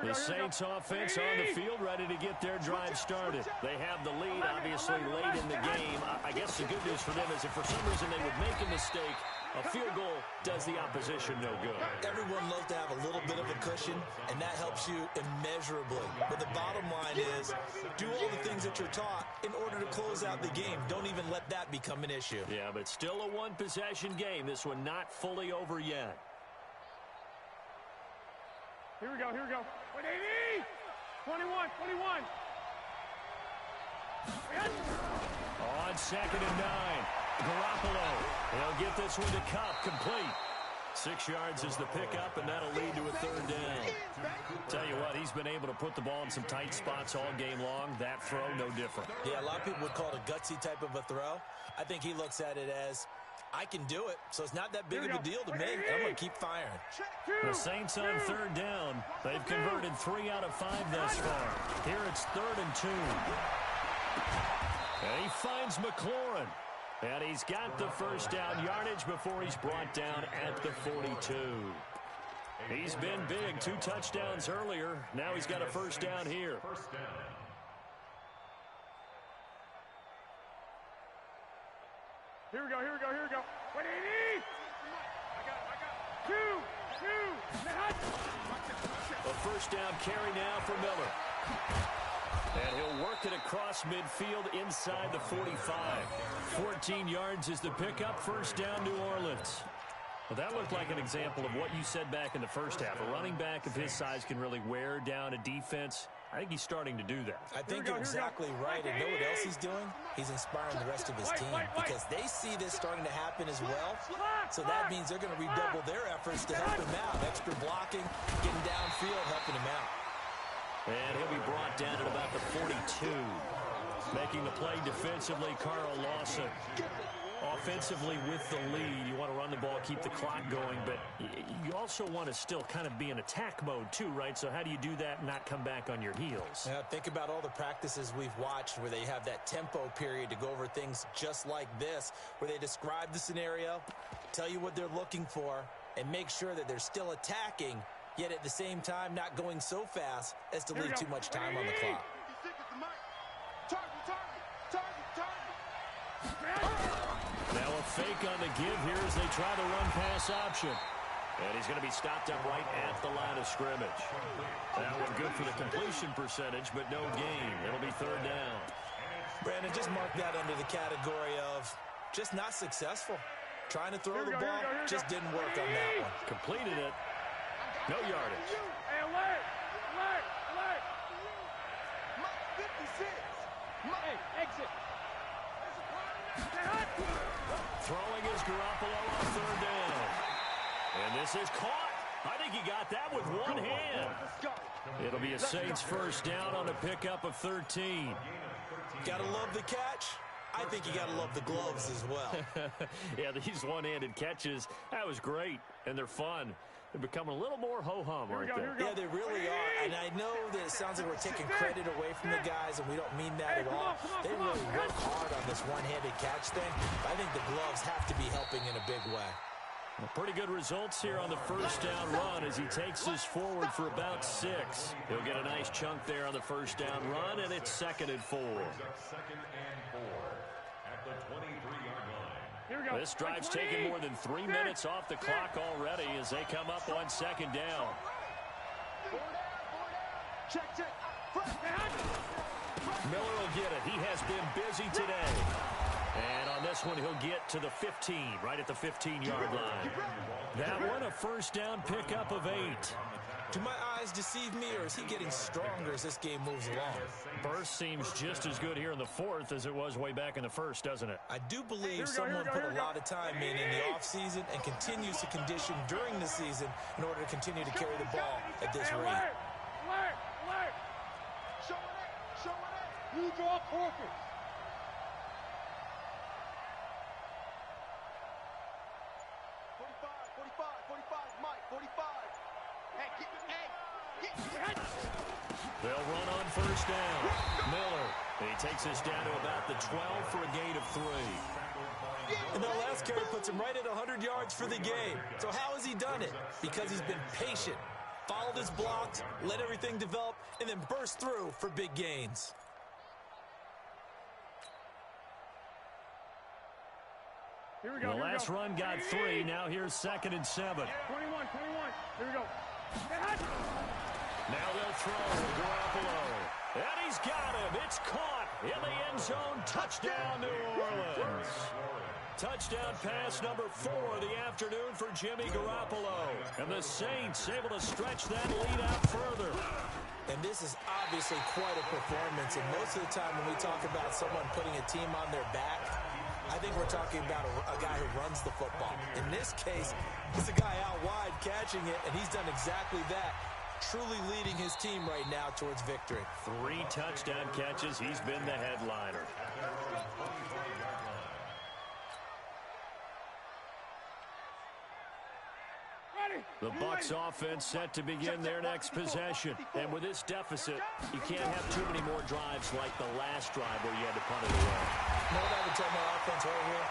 The Saints offense on the field, ready to get their drive started. They have the lead, obviously, late in the game. I guess the good news for them is if for some reason they would make a mistake, a field goal does the opposition no good. Everyone loves to have a little bit of a cushion, and that helps you immeasurably. But the bottom line is, do all the things that you're taught in order to close out the game. Don't even let that become an issue. Yeah, but still a one-possession game. This one not fully over yet. Here we go. 180! 21. On 2nd and 9, Garoppolo. He'll get this one to Kupp, complete. 6 yards is the pickup, and that'll lead to a 3rd down. Tell you what, he's been able to put the ball in some tight spots all game long. That throw, no different. Yeah, a lot of people would call it a gutsy type of a throw. I think he looks at it as, I can do it, so it's not that big of a deal to me. I'm going to keep firing. The Saints on 3rd down. They've converted 3 out of 5 thus far. Here it's 3rd and 2. And he finds McLaurin. And he's got the 1st down yardage before he's brought down at the 42. He's been big. 2 touchdowns earlier. Now he's got a 1st down here. Here we go. 180! I got. 2. A 1st down carry now for Miller. And he'll work it across midfield inside the 45. 14 yards is the pickup. 1st down, New Orleans. Well, that looked like an example of what you said back in the first half. A running back of his size can really wear down a defense. I think he's starting to do that. I think you're exactly right. And know what else he's doing? He's inspiring the rest of his team because they see this starting to happen as well. So that means they're going to redouble their efforts to help him out. Extra blocking, getting downfield, helping him out. And he'll be brought down at about the 42. Making the play defensively, Carl Lawson. Offensively with the lead, you want to run the ball, keep the clock going, but you also want to still kind of be in attack mode too, right? So how do you do that and not come back on your heels? Yeah, think about all the practices we've watched where they have that tempo period to go over things just like this, where they describe the scenario, tell you what they're looking for, and make sure that they're still attacking, yet at the same time not going so fast as to leave too much time on the clock. Now a fake on the give here as they try the run-pass option. And he's going to be stopped up right at the line of scrimmage. That one good for the completion percentage, but no gain. It'll be 3rd down. Brandon, just mark that under the category of just not successful. Trying to throw the ball, just didn't work on that one. Completed it. No yardage. Hey, alert! Mark 56. Hey, exit. Throwing is Garoppolo on 3rd down. And this is caught. I think he got that with one hand. It'll be a Saints first down on a pickup of 13. Gotta love the catch. I think you gotta love the gloves as well. Yeah, these one-handed catches, that was great, and they're fun. They're becoming a little more ho-hum, aren't they? Yeah, they really are. And I know that it sounds like we're taking credit away from the guys, and we don't mean that at all. They really work hard on this one-handed catch thing. I think the gloves have to be helping in a big way. Well, pretty good results here on the first down run as he takes this forward for about 6. He'll get a nice chunk there on the first down run, and it's 2nd and 4. Second and 4 at the 23-yard line. Here we go. This drive's taken more than 3 minutes off the clock already as they come up on 2nd down. Check. Miller will get it. He has been busy today. And on this one, he'll get to the 15, right at the 15-yard line. That one, a first down pickup of 8. Do my eyes deceive me, or is he getting stronger as this game moves along? Burst seems just as good here in the 4th as it was way back in the 1st, doesn't it? I do believe someone put a lot of time in the offseason and continues to condition during the season in order to continue to carry the ball at this rate. Alert! Show it. You draw focus. They'll run on first down. Miller, he takes us down to about the 12 for a gain of 3. And that last carry puts him right at 100 yards for the game. So how has he done it? Because he's been patient, followed his blocks, let everything develop, and then burst through for big gains. Here we go. The last run got 3. Now here's 2nd and 7. 21. Here we go. Now they'll throw Garoppolo. And he's got him. It's caught in the end zone. Touchdown, New Orleans. Touchdown pass number 4 of the afternoon for Jimmy Garoppolo. And the Saints able to stretch that lead out further. And this is obviously quite a performance. And most of the time when we talk about someone putting a team on their back, I think we're talking about a guy who runs the football. In this case, it's a guy out wide catching it, and he's done exactly that. Truly leading his team right now towards victory. 3 touchdown catches. He's been the headliner. The Bucs offense set to begin their next possession. And with this deficit, you can't have too many more drives like the last drive where you had to punt it away. You know what I would tell my offense right here?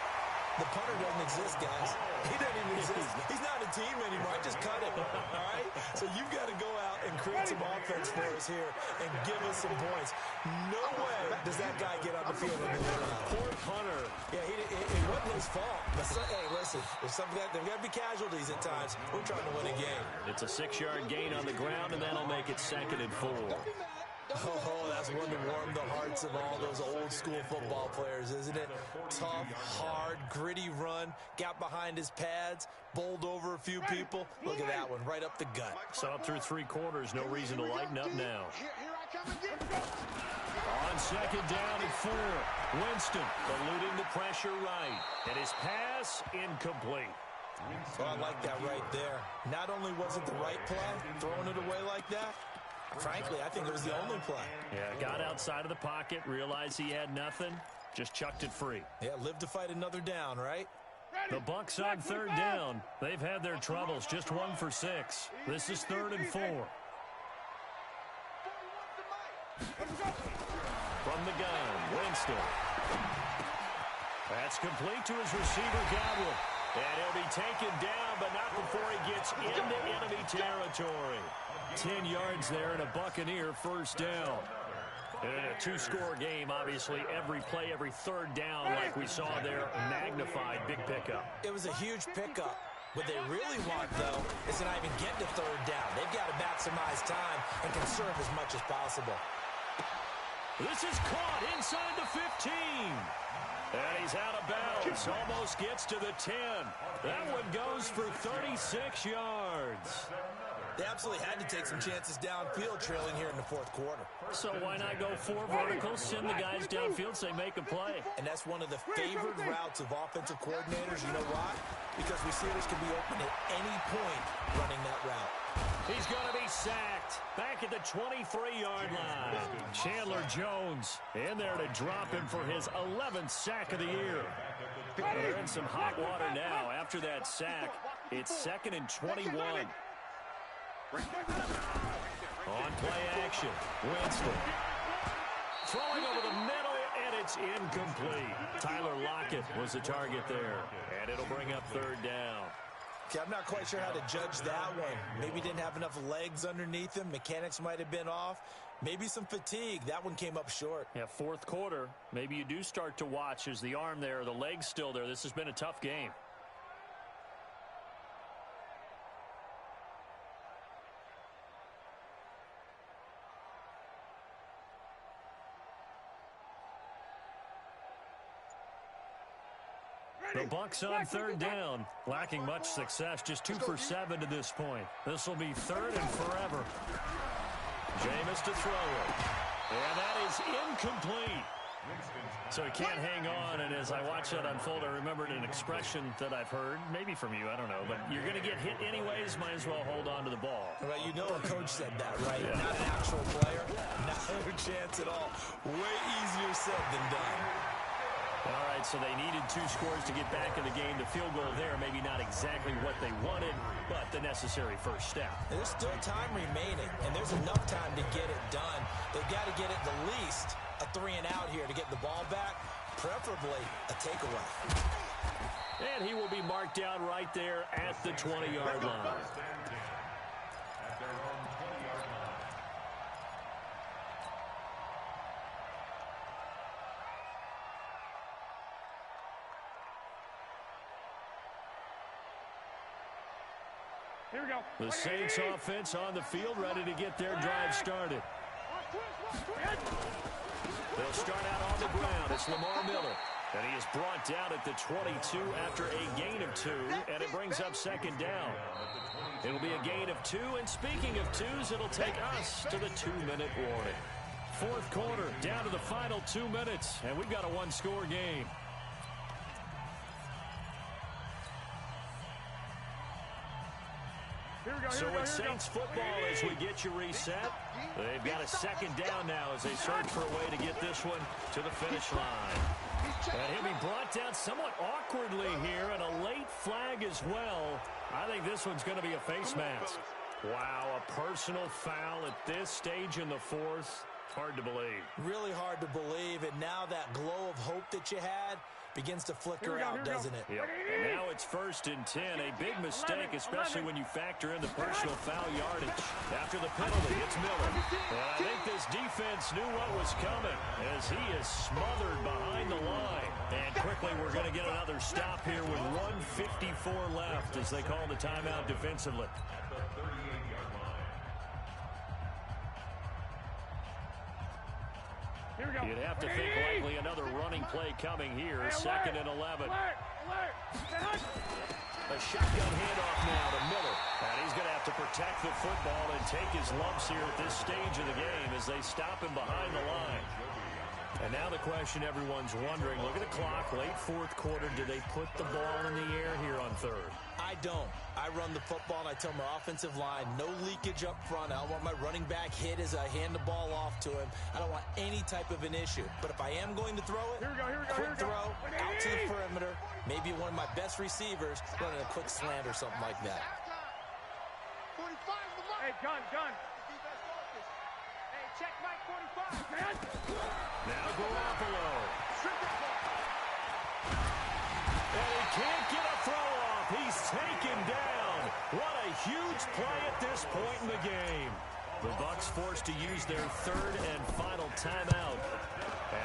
The punter doesn't exist, guys. He doesn't even exist. He's not a team anymore. I just cut him, all right? So you've got to go out and create some offense for us here and give us some points. No way does that guy get on the field. Poor punter. Yeah, it wasn't his fault. But hey, listen, there's got to be casualties at times. We're trying to win a game. It's a 6-yard gain on the ground, and that'll make it 2nd and 4. Oh, that's one to warm the hearts of all those old-school football players, isn't it? Tough, hard, gritty run, got behind his pads, bowled over a few people. Look at that one, right up the gut. Saw through 3 quarters, no reason to lighten up now. Here I come again. On 2nd down and 4, Winston eluding the pressure right, and his pass incomplete. Oh, I like that right there. Not only was it the right play, throwing it away like that, frankly, I think it was the only play. Yeah, got outside of the pocket, realized he had nothing, just chucked it free. Yeah, live to fight another down, right? The Bucs on 3rd down. They've had their troubles, just 1 for 6. This is 3rd and 4. From the gun, Winston. That's complete to his receiver, Godwin. And he'll be taken down, but not before he gets into enemy territory. 10 yards there and a Buccaneer first down. And in a 2-score game, obviously, every play, every 3rd down, like we saw there, magnified big pickup. It was a huge pickup. What they really want, though, is to not even get to 3rd down. They've got to maximize time and conserve as much as possible. This is caught inside the 15. And he's out of bounds. Almost gets to the 10. That one goes for 36 yards. They absolutely had to take some chances downfield trailing here in the fourth quarter. So why not go 4 verticals, send the guys downfield, say make a play? And that's one of the favored routes of offensive coordinators. You know why? Because receivers can be open at any point running that route. He's going to be sacked back at the 23-yard line. Chandler Jones in there to drop him for his 11th sack of the year. They're in some hot water now. After that sack, it's 2nd and 21. On play action, Winston. Throwing over the middle, and it's incomplete. Tyler Lockett was the target there, and it'll bring up 3rd down. Okay, I'm not quite sure how to judge that one. Maybe didn't have enough legs underneath him. Mechanics might have been off. Maybe some fatigue. That one came up short. Yeah, 4th quarter. Maybe you do start to watch. Is the arm there, the leg's still there? This has been a tough game. The Bucs on 3rd down, lacking much success, just 2 for 7 to this point. This will be 3rd and forever. Jameis to throw it, and that is incomplete. So he can't hang on, and as I watch that unfold, I remembered an expression that I've heard, maybe from you, I don't know, but you're going to get hit anyways, might as well hold on to the ball. Well, you know a coach said that, right? Yeah. Not an actual player, not a chance at all. Way easier said than done. All right, so they needed 2 scores to get back in the game. The field goal there, maybe not exactly what they wanted, but the necessary first step. There's still time remaining, and there's enough time to get it done. They've got to get at the least a 3-and-out here to get the ball back, preferably a takeaway. And he will be marked down right there at the 20-yard line. Here we go. The Saints offense on the field, ready to get their drive started. They'll start out on the ground. It's Lamar Miller. And he is brought down at the 22 after a gain of 2, and it brings up 2nd down. It'll be a gain of 2, and speaking of 2s, it'll take us to the 2-minute warning. 4th quarter, down to the final 2 minutes, and we've got a 1-score game. So it's Saints football as we get you reset. They've got a 2nd down now as they search for a way to get this one to the finish line. And he'll be brought down somewhat awkwardly here, and a late flag as well. I think this one's going to be a face mask. Wow, a personal foul at this stage in the 4th. Hard to believe. Really hard to believe, and now that glow of hope that you had begins to flicker out, doesn't it? Yep. And now it's 1st and 10. A big mistake, especially when you factor in the personal foul yardage. After the penalty, it's Miller. And I think this defense knew what was coming as he is smothered behind the line. And quickly, we're going to get another stop here with 1:54 left as they call the timeout defensively. Here we go. You'd have to think likely another running play coming here. 2nd and 11. A shotgun handoff now to Miller. And he's going to have to protect the football and take his lumps here at this stage of the game as they stop him behind the line. And now the question everyone's wondering, look at the clock, late 4th quarter. Do they put the ball in the air here on 3rd? I don't. I run the football, and I tell my offensive line, no leakage up front. I don't want my running back hit as I hand the ball off to him. I don't want any type of an issue. But if I am going to throw it, quick throw, out to the perimeter, maybe one of my best receivers running a quick slant or something like that. Hey, gun. Hey, check Mike 45. Now Garoppolo. And he can't get a throw off. He's taken down. What a huge play at this point in the game. The Bucs forced to use their 3rd and final timeout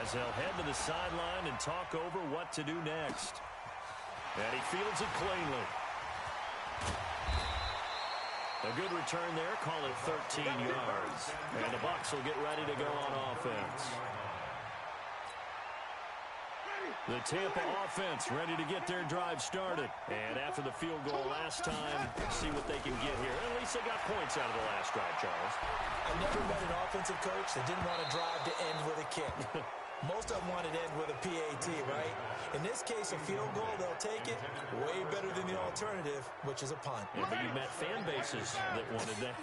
as they'll head to the sideline and talk over what to do next. And he fields it cleanly. A good return there. Call it 13 yards. And the Bucs will get ready to go on offense. The Tampa offense ready to get their drive started. And after the field goal last time, see what they can get here. At least they got points out of the last drive, Charles. I never met an offensive coach that didn't want to drive to end with a kick. Most of them wanted to end with a PAT, right? In this case, a field goal, they'll take it. Way better than the alternative, which is a punt. Yeah, but you met fan bases that wanted that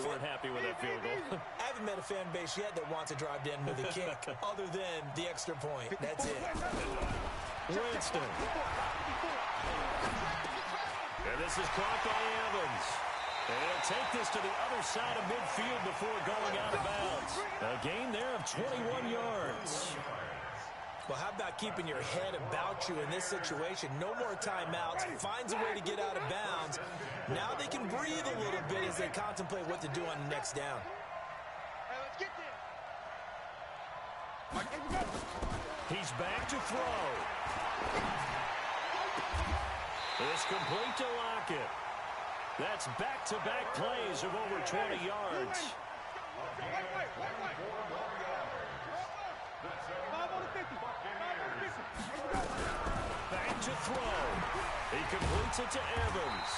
weren't happy with that field goal. I haven't met a fan base yet that wants to drive to end with a kick, other than the extra point. That's it. Winston. And this is caught by Evans. And he'll take this to the other side of midfield before going out of bounds. A gain there of 21 yards. Well, how about keeping your head about you in this situation? No more timeouts. Finds a way to get out of bounds. Now they can breathe a little bit as they contemplate what to do on the next down. Hey, let's get there. He's back to throw. It's complete to Lockett. That's back-to-back plays of over 20 yards. Back to throw. He completes it to Evans.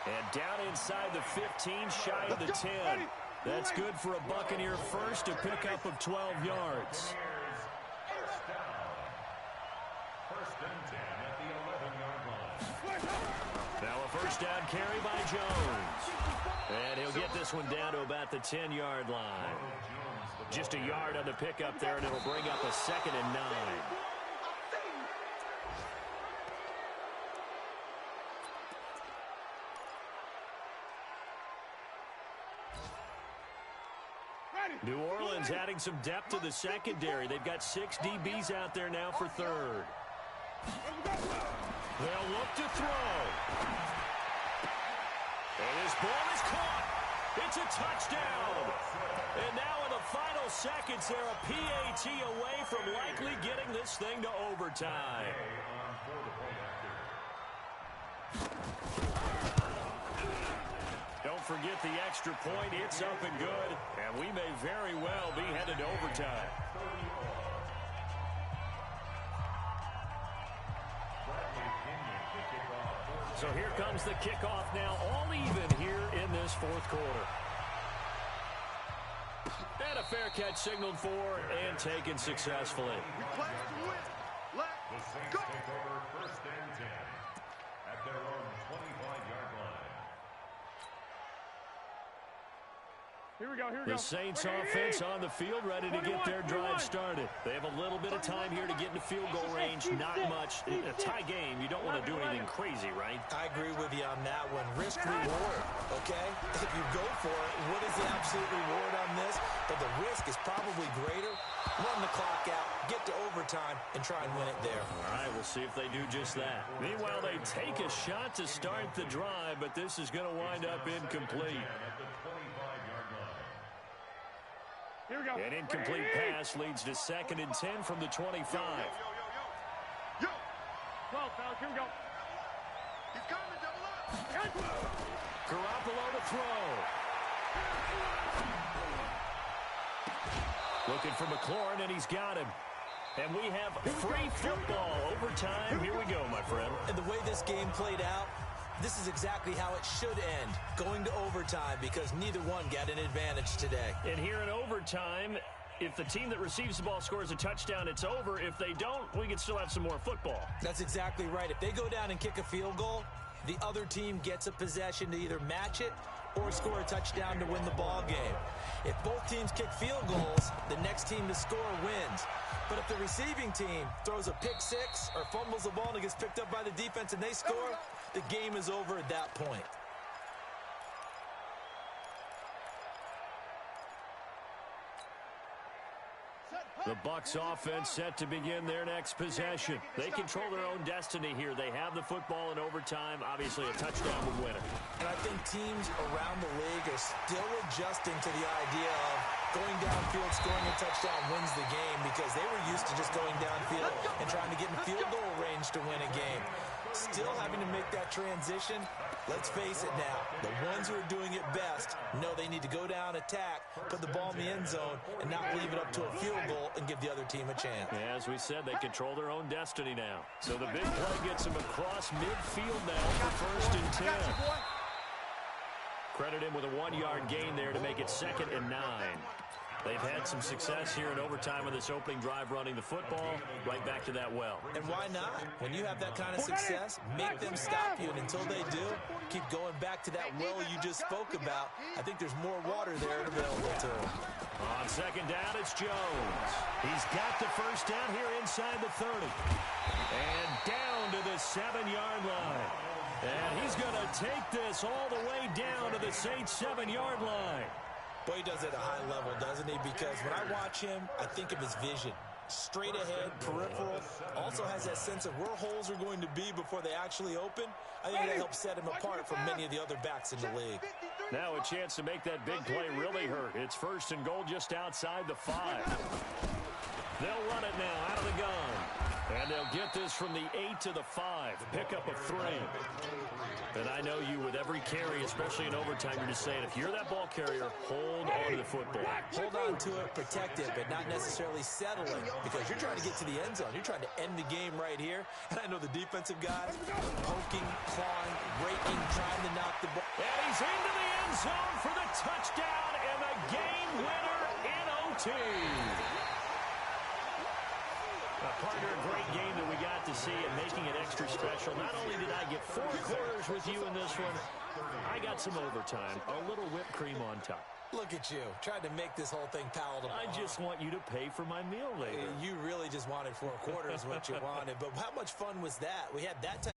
And down inside the 15, shy of the 10. That's good for a Buccaneer first, a pickup of 12 yards. First and 10 at the 11-yard line. Now a first down carry by Jones. And he'll get this one down to about the 10-yard line. Just a yard on the pickup there, and it'll bring up a 2nd and 9. New Orleans adding some depth to the secondary. They've got 6 DBs out there now for third. They'll look to throw. And this ball is caught. It's a touchdown. And now in the final seconds, they're a PAT away from likely getting this thing to overtime. Don't forget the extra point. It's up and good. And we may very well be headed to overtime. So here comes the kickoff now, all even here in this fourth quarter. And a fair catch signaled for and taken successfully. We play to win. The Let's Saints go. take over first and 10 at their own 25-yard line. Here we go, here we The go. Saints offense on the field ready to get their drive started. They have a little bit of time here to get into field goal range. Not much. In a tie game, you don't want to do anything crazy, right? I agree with you on that one. Risk reward, okay? If you go for it, what is the absolute reward on this? But the risk is probably greater. Run the clock out, get to overtime, and try and win it there. All right, we'll see if they do just that. Meanwhile, they take a shot to start the drive, but this is going to wind up incomplete. Here we go. An incomplete pass leads to 2nd and 10 from the 25. Yo, 12, fellas, here we go. he's coming, double up. Garoppolo to throw. Looking for McLaurin, and he's got him. And we have free football. Overtime. Here we go, my friend. And the way this game played out, this is exactly how it should end, going to overtime, because neither one got an advantage today. And here in overtime, if the team that receives the ball scores a touchdown, it's over. If they don't, we can still have some more football. That's exactly right. If they go down and kick a field goal, the other team gets a possession to either match it or score a touchdown to win the ball game. If both teams kick field goals, the next team to score wins. But if the receiving team throws a pick six or fumbles the ball and it gets picked up by the defense and they score, the game is over at that point. The Bucs offense set to begin their next possession. They control their own destiny here. They have the football in overtime. Obviously, a touchdown would win it. And I think teams around the league are still adjusting to the idea of going downfield, scoring a touchdown wins the game, because they were used to just going downfield and trying to get in field goal range to win a game. still having to make that transition. Let's face it now, the ones who are doing it best know they need to go down, attack, put the ball in the end zone, and not leave it up to a field goal and give the other team a chance. Yeah, as we said, they control their own destiny now. So the big play gets them across midfield now for 1st and 10. Credit him with a 1-yard gain there to make it 2nd and 9. They've had some success here in overtime on this opening drive running the football. Right back to that well. And why not? When you have that kind of success, make them stop you. And until they do, keep going back to that well you just spoke about. I think there's more water there available to them. On 2nd down, it's Jones. He's got the 1st down here inside the 30. And down to the 7-yard line. And he's going to take this all the way down to the Saints' 7-yard line. Boy, he does it at a high level, doesn't he? Because when I watch him, I think of his vision. Straight ahead, peripheral. Also has that sense of where holes are going to be before they actually open. I think that helps set him apart from many of the other backs in the league. Now a chance to make that big play really hurt. It's 1st and goal just outside the 5. They'll run it now out of the gun. And they'll get this from the 8 to the 5. Pickup of 3. And I know you with every carry, especially in overtime, you're just saying, if you're that ball carrier, hold on to the football. Hold on to it, protect it, but not necessarily settling, because you're trying to get to the end zone. You're trying to end the game right here. And I know the defensive guys poking, clawing, raking, trying to knock the ball. And he's into the end zone for the touchdown and the game winner in OT. Partner, a great game that we got to see and making it extra special. Not only did I get 4 quarters with you in this one, I got some overtime, a little whipped cream on top. Look at you, trying to make this whole thing palatable. I just want you to pay for my meal later. You really just wanted 4 quarters what you wanted, but how much fun was that? We had that type